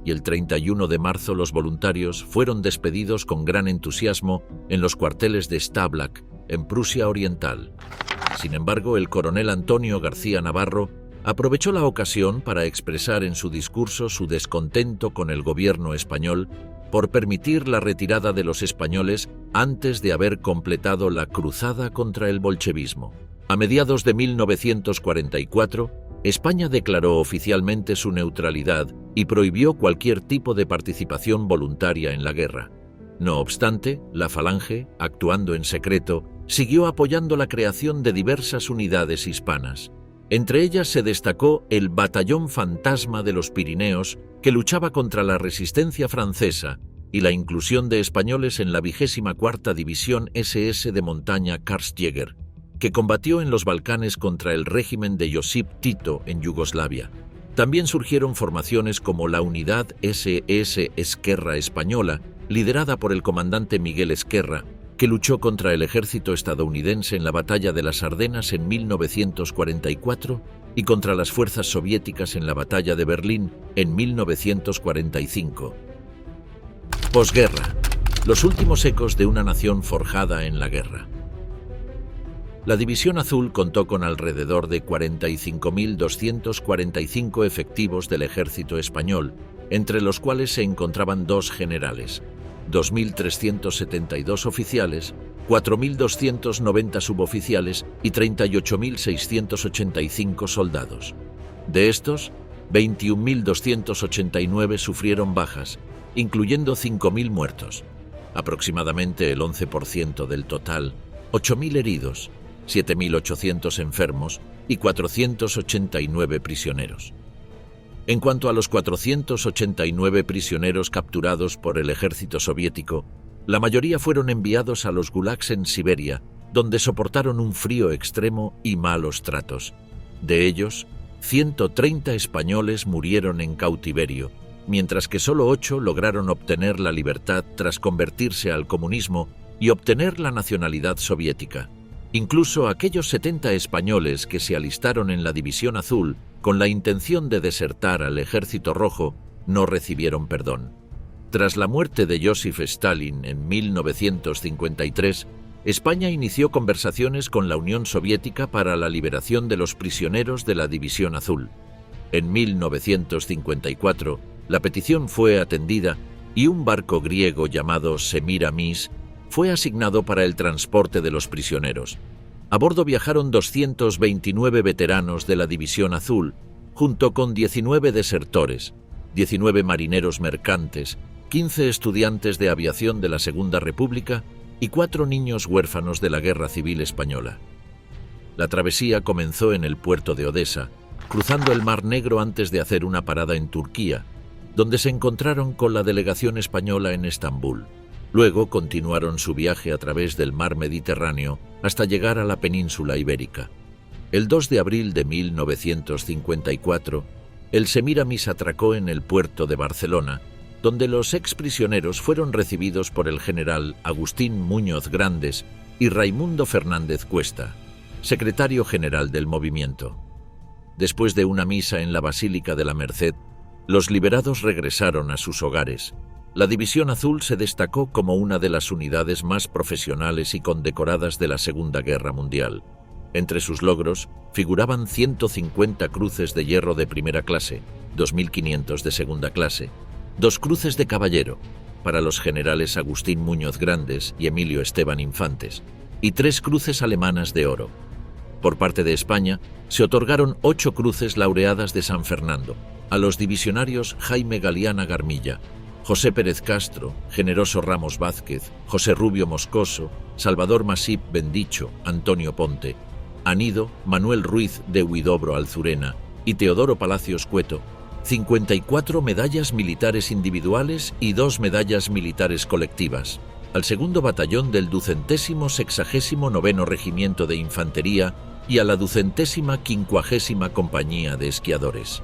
y el 31 de marzo los voluntarios fueron despedidos con gran entusiasmo en los cuarteles de Stalag, en Prusia Oriental. Sin embargo, el coronel Antonio García Navarro aprovechó la ocasión para expresar en su discurso su descontento con el gobierno español por permitir la retirada de los españoles antes de haber completado la cruzada contra el bolchevismo. A mediados de 1944, España declaró oficialmente su neutralidad y prohibió cualquier tipo de participación voluntaria en la guerra. No obstante, la Falange, actuando en secreto, siguió apoyando la creación de diversas unidades hispanas. Entre ellas se destacó el Batallón Fantasma de los Pirineos, que luchaba contra la resistencia francesa, y la inclusión de españoles en la 24ª División SS de montaña Karlsjäger, que combatió en los Balcanes contra el régimen de Josip Tito en Yugoslavia. También surgieron formaciones como la Unidad SS Esquerra Española, liderada por el comandante Miguel Esquerra, que luchó contra el ejército estadounidense en la Batalla de las Ardenas en 1944 y contra las fuerzas soviéticas en la Batalla de Berlín en 1945. Posguerra. Los últimos ecos de una nación forjada en la guerra. La División Azul contó con alrededor de 45.245 efectivos del ejército español, entre los cuales se encontraban 2 generales, 2.372 oficiales, 4.290 suboficiales y 38.685 soldados. De estos, 21.289 sufrieron bajas, incluyendo 5.000 muertos, aproximadamente el 11% del total, 8.000 heridos, 7.800 enfermos y 489 prisioneros. En cuanto a los 489 prisioneros capturados por el ejército soviético, la mayoría fueron enviados a los gulags en Siberia, donde soportaron un frío extremo y malos tratos. De ellos, 130 españoles murieron en cautiverio, mientras que solo 8 lograron obtener la libertad tras convertirse al comunismo y obtener la nacionalidad soviética. Incluso aquellos 70 españoles que se alistaron en la División Azul con la intención de desertar al Ejército Rojo no recibieron perdón. Tras la muerte de Joseph Stalin en 1953, España inició conversaciones con la Unión Soviética para la liberación de los prisioneros de la División Azul. En 1954, la petición fue atendida y un barco griego llamado Semiramis fue asignado para el transporte de los prisioneros. A bordo viajaron 229 veteranos de la División Azul, junto con 19 desertores, 19 marineros mercantes, 15 estudiantes de aviación de la Segunda República y 4 niños huérfanos de la Guerra Civil Española. La travesía comenzó en el puerto de Odesa, cruzando el Mar Negro antes de hacer una parada en Turquía, donde se encontraron con la delegación española en Estambul. Luego continuaron su viaje a través del mar Mediterráneo hasta llegar a la península ibérica. El 2 de abril de 1954, el Semiramis atracó en el puerto de Barcelona, donde los exprisioneros fueron recibidos por el general Agustín Muñoz Grandes y Raimundo Fernández Cuesta, secretario general del movimiento. Después de una misa en la Basílica de la Merced, los liberados regresaron a sus hogares. La División Azul se destacó como una de las unidades más profesionales y condecoradas de la Segunda Guerra Mundial. Entre sus logros figuraban 150 cruces de hierro de primera clase, 2.500 de segunda clase, 2 cruces de caballero para los generales Agustín Muñoz Grandes y Emilio Esteban Infantes, y 3 cruces alemanas de oro. Por parte de España, se otorgaron 8 cruces laureadas de San Fernando a los divisionarios Jaime Galiana Garmilla, José Pérez Castro, Generoso Ramos Vázquez, José Rubio Moscoso, Salvador Masip Bendicho, Antonio Ponte, Anido, Manuel Ruiz de Huidobro Alzurena y Teodoro Palacios Cueto, 54 medallas militares individuales y 2 medallas militares colectivas, al 2º Batallón del 269º Regimiento de Infantería y a la 250ª Compañía de Esquiadores.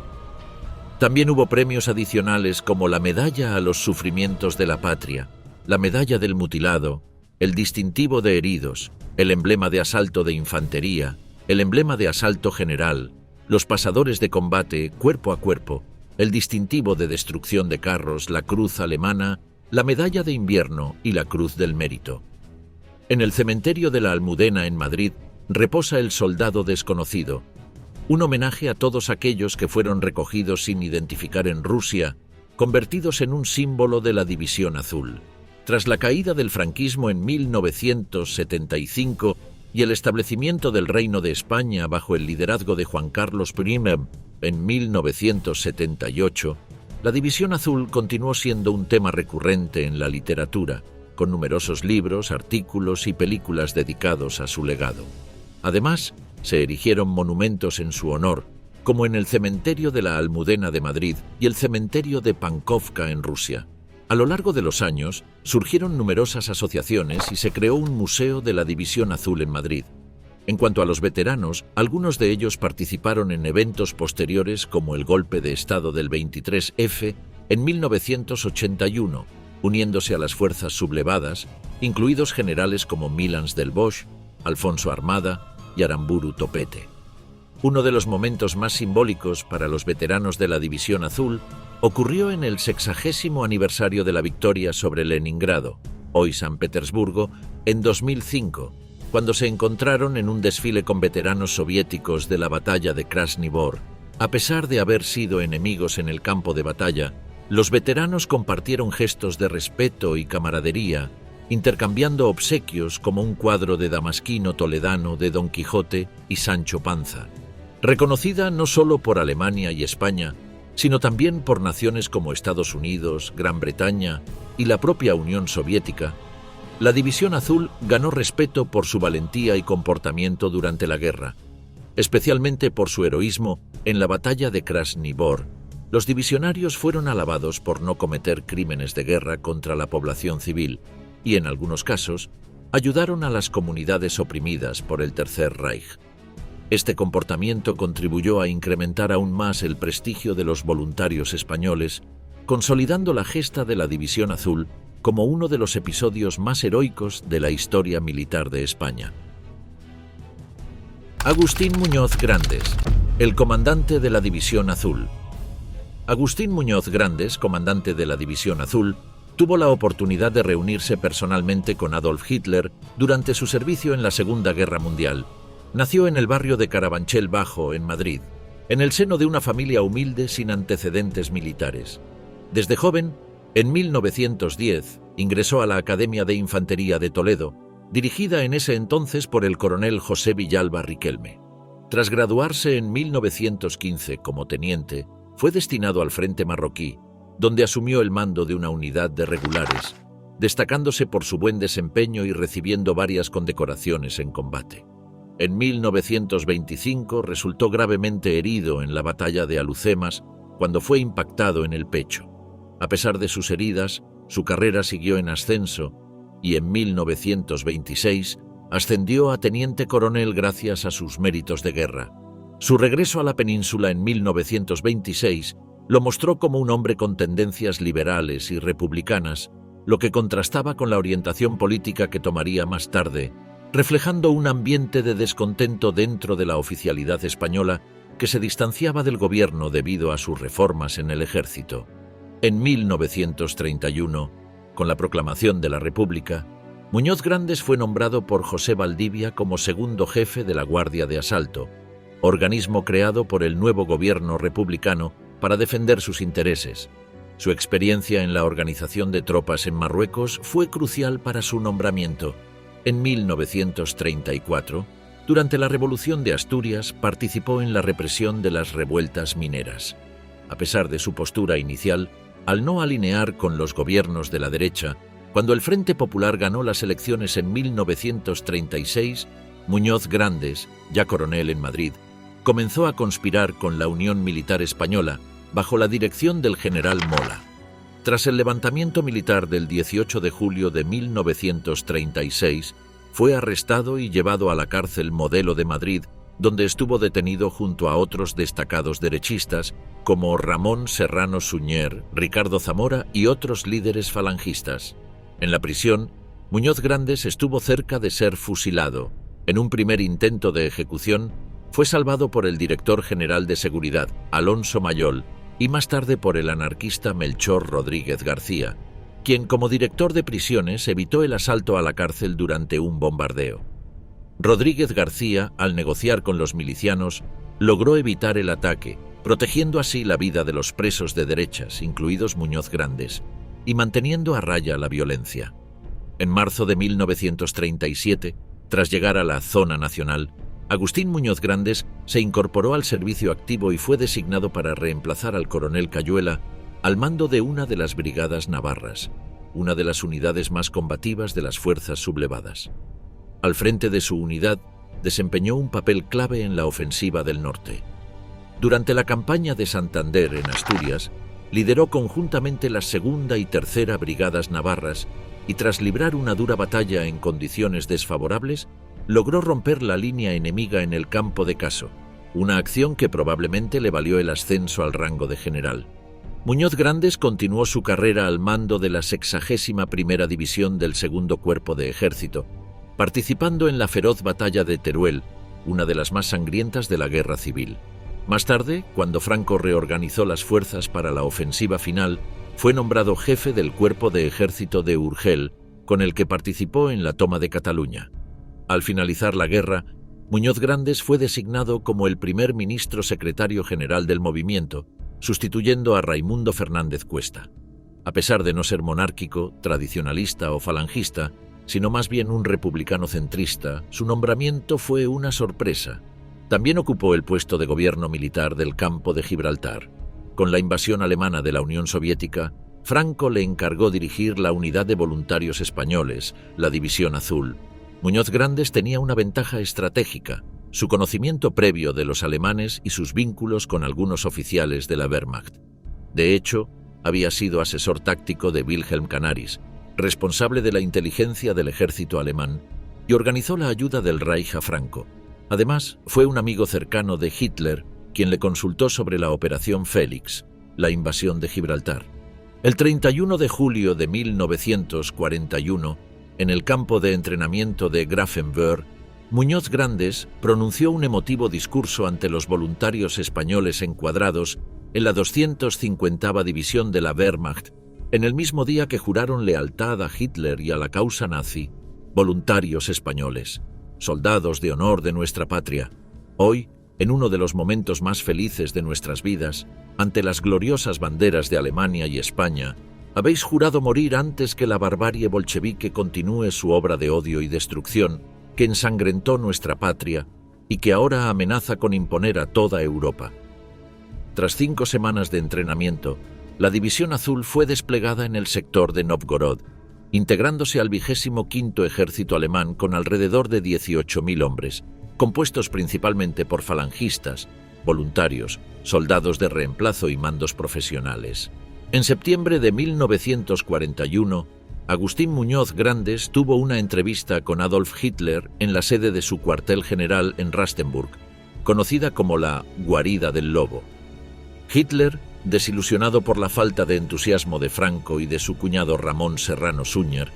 También hubo premios adicionales como la Medalla a los Sufrimientos de la Patria, la Medalla del Mutilado, el Distintivo de Heridos, el Emblema de Asalto de Infantería, el Emblema de Asalto General, los Pasadores de Combate Cuerpo a Cuerpo, el Distintivo de Destrucción de Carros, la Cruz Alemana, la Medalla de Invierno y la Cruz del Mérito. En el cementerio de la Almudena en Madrid reposa el Soldado Desconocido, un homenaje a todos aquellos que fueron recogidos sin identificar en Rusia, convertidos en un símbolo de la División Azul. Tras la caída del franquismo en 1975 y el establecimiento del Reino de España bajo el liderazgo de Juan Carlos I en 1978, la División Azul continuó siendo un tema recurrente en la literatura, con numerosos libros, artículos y películas dedicados a su legado. Además, se erigieron monumentos en su honor, como en el cementerio de la Almudena de Madrid y el cementerio de Pankovka en Rusia. A lo largo de los años, surgieron numerosas asociaciones y se creó un museo de la División Azul en Madrid. En cuanto a los veteranos, algunos de ellos participaron en eventos posteriores como el golpe de Estado del 23F en 1981, uniéndose a las fuerzas sublevadas, incluidos generales como Milans del Bosch, Alfonso Armada y Aramburu Topete. Uno de los momentos más simbólicos para los veteranos de la División Azul ocurrió en el 60º aniversario de la victoria sobre Leningrado, hoy San Petersburgo, en 2005, cuando se encontraron en un desfile con veteranos soviéticos de la batalla de Krasny Bor. A pesar de haber sido enemigos en el campo de batalla, los veteranos compartieron gestos de respeto y camaradería, intercambiando obsequios como un cuadro de Damasquino Toledano de Don Quijote y Sancho Panza. Reconocida no solo por Alemania y España, sino también por naciones como Estados Unidos, Gran Bretaña y la propia Unión Soviética, la División Azul ganó respeto por su valentía y comportamiento durante la guerra, especialmente por su heroísmo en la batalla de Krasny Bor. Los divisionarios fueron alabados por no cometer crímenes de guerra contra la población civil y, en algunos casos, ayudaron a las comunidades oprimidas por el Tercer Reich. Este comportamiento contribuyó a incrementar aún más el prestigio de los voluntarios españoles, consolidando la gesta de la División Azul como uno de los episodios más heroicos de la historia militar de España. Agustín Muñoz Grandes, el comandante de la División Azul. Agustín Muñoz Grandes, comandante de la División Azul, tuvo la oportunidad de reunirse personalmente con Adolf Hitler durante su servicio en la Segunda Guerra Mundial. Nació en el barrio de Carabanchel Bajo, en Madrid, en el seno de una familia humilde sin antecedentes militares. Desde joven, en 1910, ingresó a la Academia de Infantería de Toledo, dirigida en ese entonces por el coronel José Villalba Riquelme. Tras graduarse en 1915 como teniente, fue destinado al frente marroquí, donde asumió el mando de una unidad de regulares, destacándose por su buen desempeño y recibiendo varias condecoraciones en combate. En 1925 resultó gravemente herido en la batalla de Alucemas cuando fue impactado en el pecho. A pesar de sus heridas, su carrera siguió en ascenso y en 1926 ascendió a teniente coronel gracias a sus méritos de guerra. Su regreso a la península en 1926 lo mostró como un hombre con tendencias liberales y republicanas, lo que contrastaba con la orientación política que tomaría más tarde, reflejando un ambiente de descontento dentro de la oficialidad española que se distanciaba del gobierno debido a sus reformas en el ejército. En 1931, con la proclamación de la República, Muñoz Grandes fue nombrado por José Valdivia como segundo jefe de la Guardia de Asalto, organismo creado por el nuevo gobierno republicano para defender sus intereses. Su experiencia en la organización de tropas en Marruecos fue crucial para su nombramiento. En 1934, durante la Revolución de Asturias, participó en la represión de las revueltas mineras. A pesar de su postura inicial, al no alinear con los gobiernos de la derecha, cuando el Frente Popular ganó las elecciones en 1936, Muñoz Grandes, ya coronel en Madrid, comenzó a conspirar con la Unión Militar Española bajo la dirección del general Mola. Tras el levantamiento militar del 18 de julio de 1936, fue arrestado y llevado a la cárcel Modelo de Madrid, donde estuvo detenido junto a otros destacados derechistas como Ramón Serrano Suñer, Ricardo Zamora y otros líderes falangistas. En la prisión, Muñoz Grandes estuvo cerca de ser fusilado. En un primer intento de ejecución, fue salvado por el director general de Seguridad, Alonso Mayol, y más tarde por el anarquista Melchor Rodríguez García, quien como director de prisiones evitó el asalto a la cárcel durante un bombardeo. Rodríguez García, al negociar con los milicianos, logró evitar el ataque, protegiendo así la vida de los presos de derechas, incluidos Muñoz Grandes, y manteniendo a raya la violencia. En marzo de 1937, tras llegar a la zona nacional, Agustín Muñoz Grandes se incorporó al servicio activo y fue designado para reemplazar al coronel Cayuela al mando de una de las brigadas navarras, una de las unidades más combativas de las fuerzas sublevadas. Al frente de su unidad, desempeñó un papel clave en la ofensiva del norte. Durante la campaña de Santander en Asturias, lideró conjuntamente las segunda y tercera brigadas navarras y tras librar una dura batalla en condiciones desfavorables, logró romper la línea enemiga en el campo de Caso, una acción que probablemente le valió el ascenso al rango de general. Muñoz Grandes continuó su carrera al mando de la 61ª División del Segundo Cuerpo de Ejército, participando en la feroz batalla de Teruel, una de las más sangrientas de la Guerra Civil. Más tarde, cuando Franco reorganizó las fuerzas para la ofensiva final, fue nombrado jefe del Cuerpo de Ejército de Urgel, con el que participó en la toma de Cataluña. Al finalizar la guerra, Muñoz Grandes fue designado como el primer ministro secretario general del movimiento, sustituyendo a Raimundo Fernández Cuesta. A pesar de no ser monárquico, tradicionalista o falangista, sino más bien un republicano centrista, su nombramiento fue una sorpresa. También ocupó el puesto de gobierno militar del campo de Gibraltar. Con la invasión alemana de la Unión Soviética, Franco le encargó dirigir la unidad de voluntarios españoles, la División Azul. Muñoz Grandes tenía una ventaja estratégica: su conocimiento previo de los alemanes y sus vínculos con algunos oficiales de la Wehrmacht. De hecho, había sido asesor táctico de Wilhelm Canaris, responsable de la inteligencia del ejército alemán, y organizó la ayuda del Reich a Franco. Además, fue un amigo cercano de Hitler, quien le consultó sobre la Operación Félix, la invasión de Gibraltar. El 31 de julio de 1941, en el campo de entrenamiento de Grafenwöhr, Muñoz Grandes pronunció un emotivo discurso ante los voluntarios españoles encuadrados en la 250ª División de la Wehrmacht, en el mismo día que juraron lealtad a Hitler y a la causa nazi. Voluntarios españoles, soldados de honor de nuestra patria, hoy, en uno de los momentos más felices de nuestras vidas, ante las gloriosas banderas de Alemania y España, habéis jurado morir antes que la barbarie bolchevique continúe su obra de odio y destrucción que ensangrentó nuestra patria y que ahora amenaza con imponer a toda Europa. Tras 5 semanas de entrenamiento, la División Azul fue desplegada en el sector de Novgorod, integrándose al 25º Ejército alemán con alrededor de 18.000 hombres, compuestos principalmente por falangistas, voluntarios, soldados de reemplazo y mandos profesionales. En septiembre de 1941, Agustín Muñoz Grandes tuvo una entrevista con Adolf Hitler en la sede de su cuartel general en Rastenburg, conocida como la Guarida del Lobo. Hitler, desilusionado por la falta de entusiasmo de Franco y de su cuñado Ramón Serrano Suñer,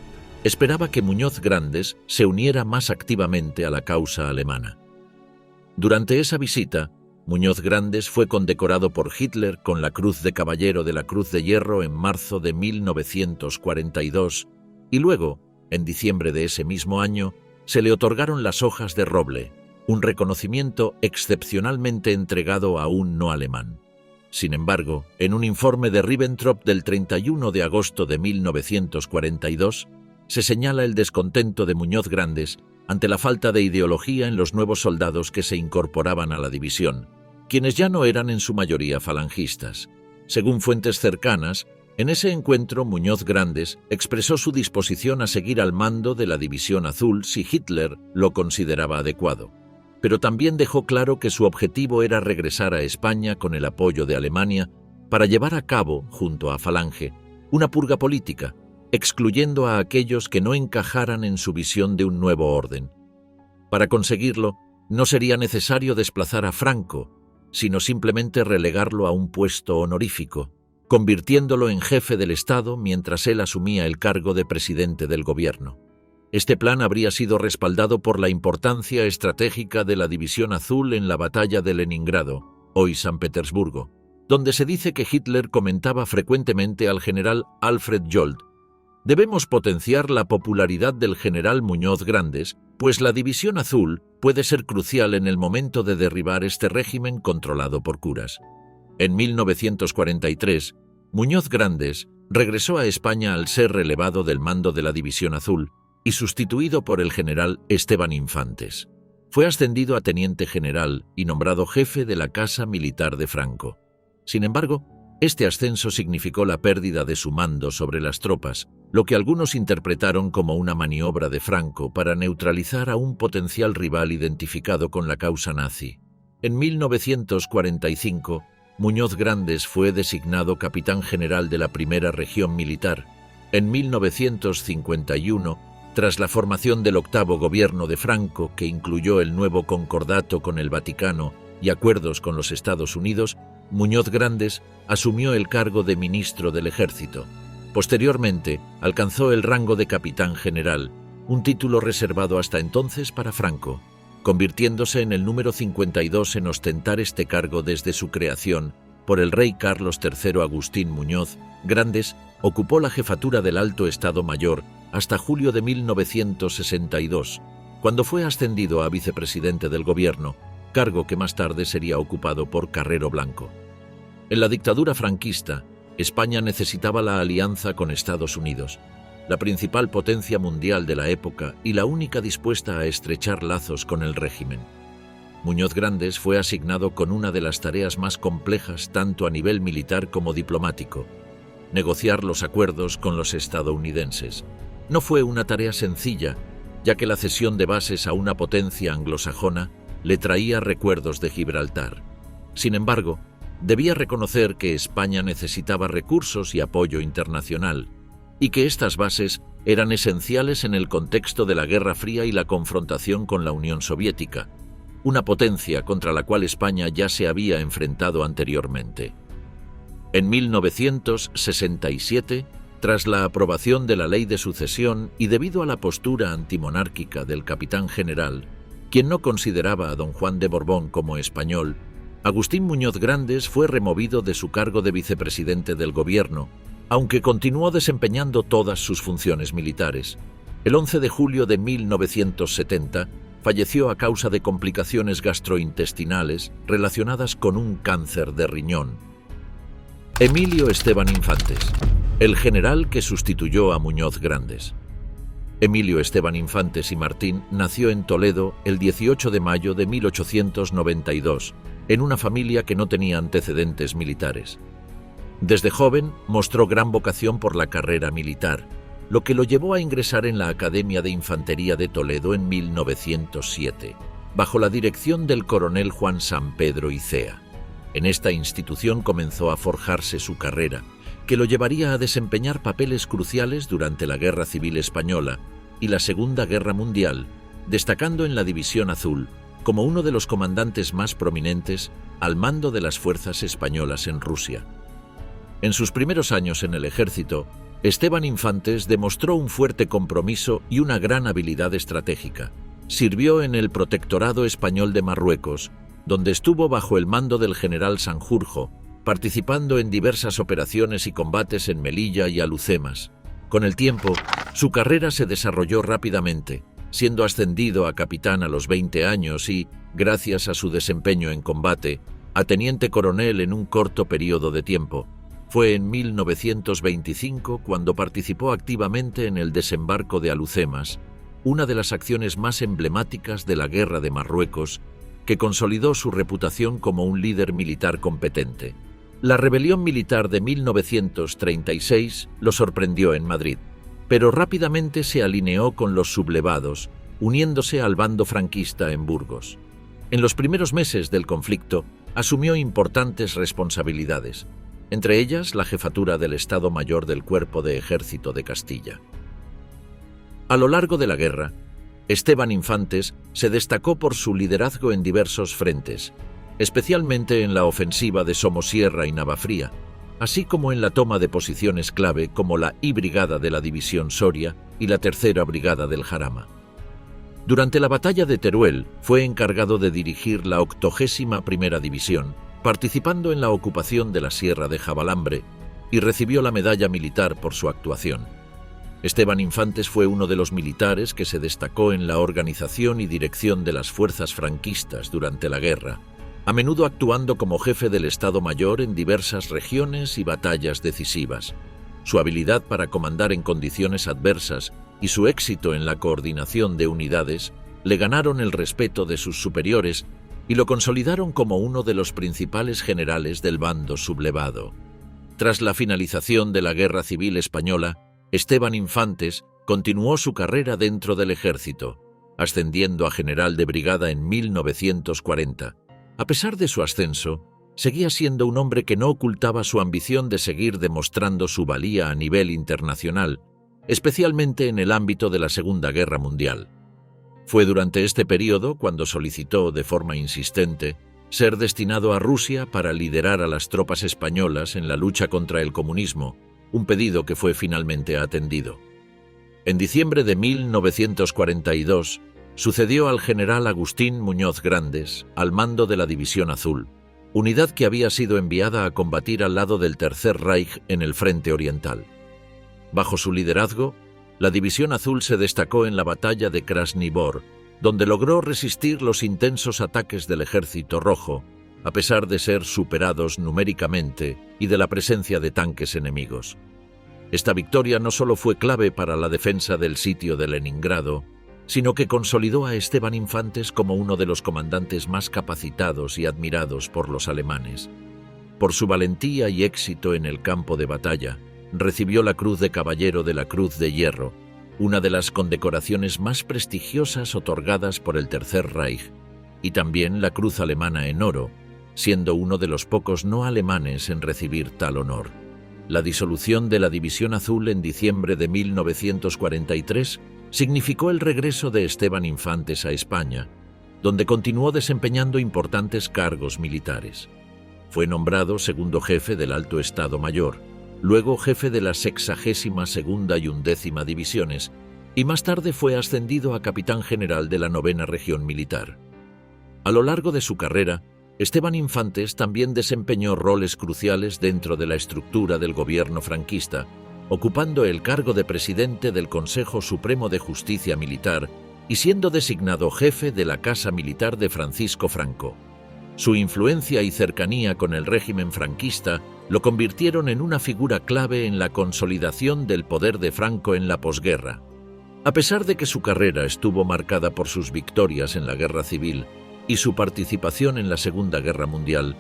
esperaba que Muñoz Grandes se uniera más activamente a la causa alemana. Durante esa visita, Muñoz Grandes fue condecorado por Hitler con la Cruz de Caballero de la Cruz de Hierro en marzo de 1942 y luego, en diciembre de ese mismo año, se le otorgaron las Hojas de Roble, un reconocimiento excepcionalmente entregado a un no alemán. Sin embargo, en un informe de Ribbentrop del 31 de agosto de 1942, se señala el descontento de Muñoz Grandes ante la falta de ideología en los nuevos soldados que se incorporaban a la división, quienes ya no eran en su mayoría falangistas. Según fuentes cercanas, en ese encuentro Muñoz Grandes expresó su disposición a seguir al mando de la División Azul si Hitler lo consideraba adecuado, pero también dejó claro que su objetivo era regresar a España con el apoyo de Alemania para llevar a cabo, junto a Falange, una purga política, excluyendo a aquellos que no encajaran en su visión de un nuevo orden. Para conseguirlo, no sería necesario desplazar a Franco, sino simplemente relegarlo a un puesto honorífico, convirtiéndolo en jefe del Estado mientras él asumía el cargo de presidente del gobierno. Este plan habría sido respaldado por la importancia estratégica de la División Azul en la batalla de Leningrado, hoy San Petersburgo, donde se dice que Hitler comentaba frecuentemente al general Alfred Jolt: «Debemos potenciar la popularidad del general Muñoz Grandes, pues la División Azul puede ser crucial en el momento de derribar este régimen controlado por curas». En 1943, Muñoz Grandes regresó a España al ser relevado del mando de la División Azul y sustituido por el general Esteban Infantes. Fue ascendido a teniente general y nombrado jefe de la Casa Militar de Franco. Sin embargo, este ascenso significó la pérdida de su mando sobre las tropas, lo que algunos interpretaron como una maniobra de Franco para neutralizar a un potencial rival identificado con la causa nazi. En 1945, Muñoz Grandes fue designado capitán general de la Primera Región Militar. En 1951, tras la formación del octavo gobierno de Franco, que incluyó el nuevo concordato con el Vaticano y acuerdos con los Estados Unidos, Muñoz Grandes asumió el cargo de ministro del Ejército. Posteriormente, alcanzó el rango de capitán general, un título reservado hasta entonces para Franco, convirtiéndose en el número 52 en ostentar este cargo desde su creación por el rey Carlos III. Agustín Muñoz Grandes ocupó la jefatura del Alto Estado Mayor hasta julio de 1962, cuando fue ascendido a vicepresidente del gobierno, cargo que más tarde sería ocupado por Carrero Blanco. En la dictadura franquista, España necesitaba la alianza con Estados Unidos, la principal potencia mundial de la época y la única dispuesta a estrechar lazos con el régimen. Muñoz Grandes fue asignado con una de las tareas más complejas tanto a nivel militar como diplomático: negociar los acuerdos con los estadounidenses. No fue una tarea sencilla, ya que la cesión de bases a una potencia anglosajona le traía recuerdos de Gibraltar. Sin embargo, debía reconocer que España necesitaba recursos y apoyo internacional, y que estas bases eran esenciales en el contexto de la Guerra Fría y la confrontación con la Unión Soviética, una potencia contra la cual España ya se había enfrentado anteriormente. En 1967, tras la aprobación de la Ley de Sucesión y debido a la postura antimonárquica del capitán general, quien no consideraba a don Juan de Borbón como español, Agustín Muñoz Grandes fue removido de su cargo de vicepresidente del gobierno, aunque continuó desempeñando todas sus funciones militares. El 11 de julio de 1970 falleció a causa de complicaciones gastrointestinales relacionadas con un cáncer de riñón. Emilio Esteban Infantes, el general que sustituyó a Muñoz Grandes. Emilio Esteban Infantes y Martín nació en Toledo el 18 de mayo de 1892, en una familia que no tenía antecedentes militares. Desde joven mostró gran vocación por la carrera militar, lo que lo llevó a ingresar en la Academia de Infantería de Toledo en 1907, bajo la dirección del coronel Juan San Pedro Icea. En esta institución comenzó a forjarse su carrera, que lo llevaría a desempeñar papeles cruciales durante la Guerra Civil Española y la Segunda Guerra Mundial, destacando en la División Azul como uno de los comandantes más prominentes al mando de las fuerzas españolas en Rusia. En sus primeros años en el ejército, Esteban Infantes demostró un fuerte compromiso y una gran habilidad estratégica. Sirvió en el Protectorado Español de Marruecos, donde estuvo bajo el mando del general Sanjurjo, participando en diversas operaciones y combates en Melilla y Alhucemas. Con el tiempo, su carrera se desarrolló rápidamente, siendo ascendido a capitán a los 20 años y, gracias a su desempeño en combate, a teniente coronel en un corto periodo de tiempo. Fue en 1925 cuando participó activamente en el desembarco de Alhucemas, una de las acciones más emblemáticas de la Guerra de Marruecos, que consolidó su reputación como un líder militar competente. La rebelión militar de 1936 lo sorprendió en Madrid, pero rápidamente se alineó con los sublevados, uniéndose al bando franquista en Burgos. En los primeros meses del conflicto, asumió importantes responsabilidades, entre ellas la jefatura del Estado Mayor del Cuerpo de Ejército de Castilla. A lo largo de la guerra, Esteban Infantes se destacó por su liderazgo en diversos frentes, especialmente en la ofensiva de Somosierra y Navafría, así como en la toma de posiciones clave como la I Brigada de la División Soria y la Tercera Brigada del Jarama. Durante la batalla de Teruel fue encargado de dirigir la 81ª División, participando en la ocupación de la Sierra de Jabalambre, y recibió la medalla militar por su actuación. Esteban Infantes fue uno de los militares que se destacó en la organización y dirección de las fuerzas franquistas durante la guerra, a menudo actuando como jefe del Estado Mayor en diversas regiones y batallas decisivas. Su habilidad para comandar en condiciones adversas y su éxito en la coordinación de unidades le ganaron el respeto de sus superiores y lo consolidaron como uno de los principales generales del bando sublevado. Tras la finalización de la Guerra Civil Española, Esteban Infantes continuó su carrera dentro del ejército, ascendiendo a general de brigada en 1940. A pesar de su ascenso, seguía siendo un hombre que no ocultaba su ambición de seguir demostrando su valía a nivel internacional, especialmente en el ámbito de la Segunda Guerra Mundial. Fue durante este periodo cuando solicitó de forma insistente ser destinado a Rusia para liderar a las tropas españolas en la lucha contra el comunismo, un pedido que fue finalmente atendido. En diciembre de 1942, sucedió al general Agustín Muñoz Grandes al mando de la División Azul, unidad que había sido enviada a combatir al lado del Tercer Reich en el frente oriental. Bajo su liderazgo, la División Azul se destacó en la batalla de Krasny Bor, donde logró resistir los intensos ataques del Ejército Rojo, a pesar de ser superados numéricamente y de la presencia de tanques enemigos. Esta victoria no solo fue clave para la defensa del sitio de Leningrado, sino que consolidó a Esteban Infantes como uno de los comandantes más capacitados y admirados por los alemanes. Por su valentía y éxito en el campo de batalla, recibió la Cruz de Caballero de la Cruz de Hierro, una de las condecoraciones más prestigiosas otorgadas por el Tercer Reich, y también la Cruz Alemana en Oro, siendo uno de los pocos no alemanes en recibir tal honor. La disolución de la División Azul en diciembre de 1943 significó el regreso de Esteban Infantes a España, donde continuó desempeñando importantes cargos militares. Fue nombrado segundo jefe del Alto Estado Mayor, luego jefe de las 62ª y 1ª Divisiones, y más tarde fue ascendido a capitán general de la 9ª Región Militar. A lo largo de su carrera, Esteban Infantes también desempeñó roles cruciales dentro de la estructura del gobierno franquista, ocupando el cargo de presidente del Consejo Supremo de Justicia Militar y siendo designado jefe de la Casa Militar de Francisco Franco. Su influencia y cercanía con el régimen franquista lo convirtieron en una figura clave en la consolidación del poder de Franco en la posguerra. A pesar de que su carrera estuvo marcada por sus victorias en la Guerra Civil y su participación en la Segunda Guerra Mundial,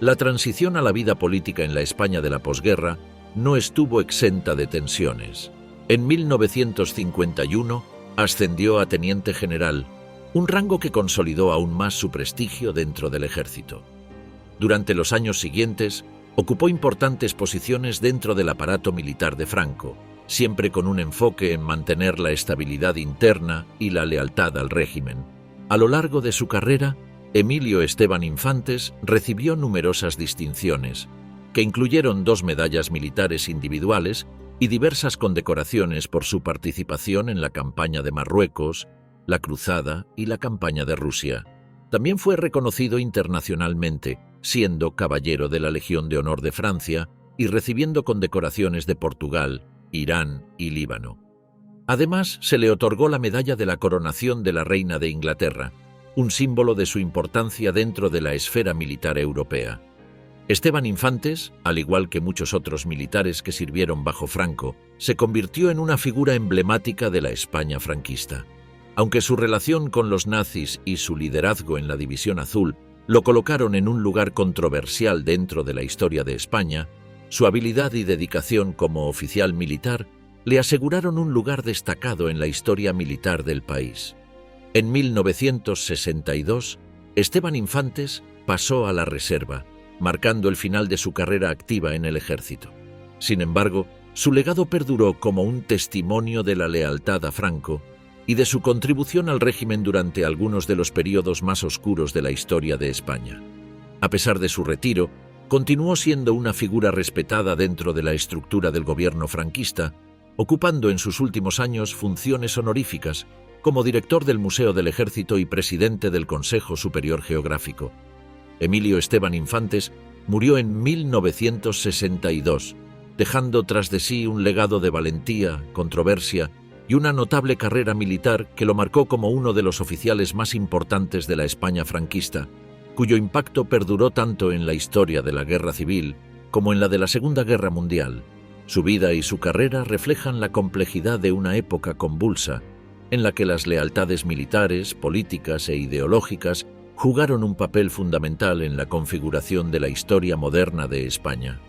la transición a la vida política en la España de la posguerra no estuvo exenta de tensiones. En 1951 ascendió a teniente general, un rango que consolidó aún más su prestigio dentro del ejército. Durante los años siguientes, ocupó importantes posiciones dentro del aparato militar de Franco, siempre con un enfoque en mantener la estabilidad interna y la lealtad al régimen. A lo largo de su carrera, Emilio Esteban Infantes recibió numerosas distinciones, que incluyeron 2 medallas militares individuales y diversas condecoraciones por su participación en la campaña de Marruecos, la Cruzada y la campaña de Rusia. También fue reconocido internacionalmente, siendo Caballero de la Legión de Honor de Francia y recibiendo condecoraciones de Portugal, Irán y Líbano. Además, se le otorgó la Medalla de la Coronación de la Reina de Inglaterra, un símbolo de su importancia dentro de la esfera militar europea. Esteban Infantes, al igual que muchos otros militares que sirvieron bajo Franco, se convirtió en una figura emblemática de la España franquista. Aunque su relación con los nazis y su liderazgo en la División Azul lo colocaron en un lugar controversial dentro de la historia de España, su habilidad y dedicación como oficial militar le aseguraron un lugar destacado en la historia militar del país. En 1962, Esteban Infantes pasó a la reserva, marcando el final de su carrera activa en el ejército. Sin embargo, su legado perduró como un testimonio de la lealtad a Franco y de su contribución al régimen durante algunos de los periodos más oscuros de la historia de España. A pesar de su retiro, continuó siendo una figura respetada dentro de la estructura del gobierno franquista, ocupando en sus últimos años funciones honoríficas como director del Museo del Ejército y presidente del Consejo Superior Geográfico. Emilio Esteban Infantes murió en 1962, dejando tras de sí un legado de valentía, controversia y una notable carrera militar que lo marcó como uno de los oficiales más importantes de la España franquista, cuyo impacto perduró tanto en la historia de la Guerra Civil como en la de la Segunda Guerra Mundial. Su vida y su carrera reflejan la complejidad de una época convulsa, en la que las lealtades militares, políticas e ideológicas jugaron un papel fundamental en la configuración de la historia moderna de España.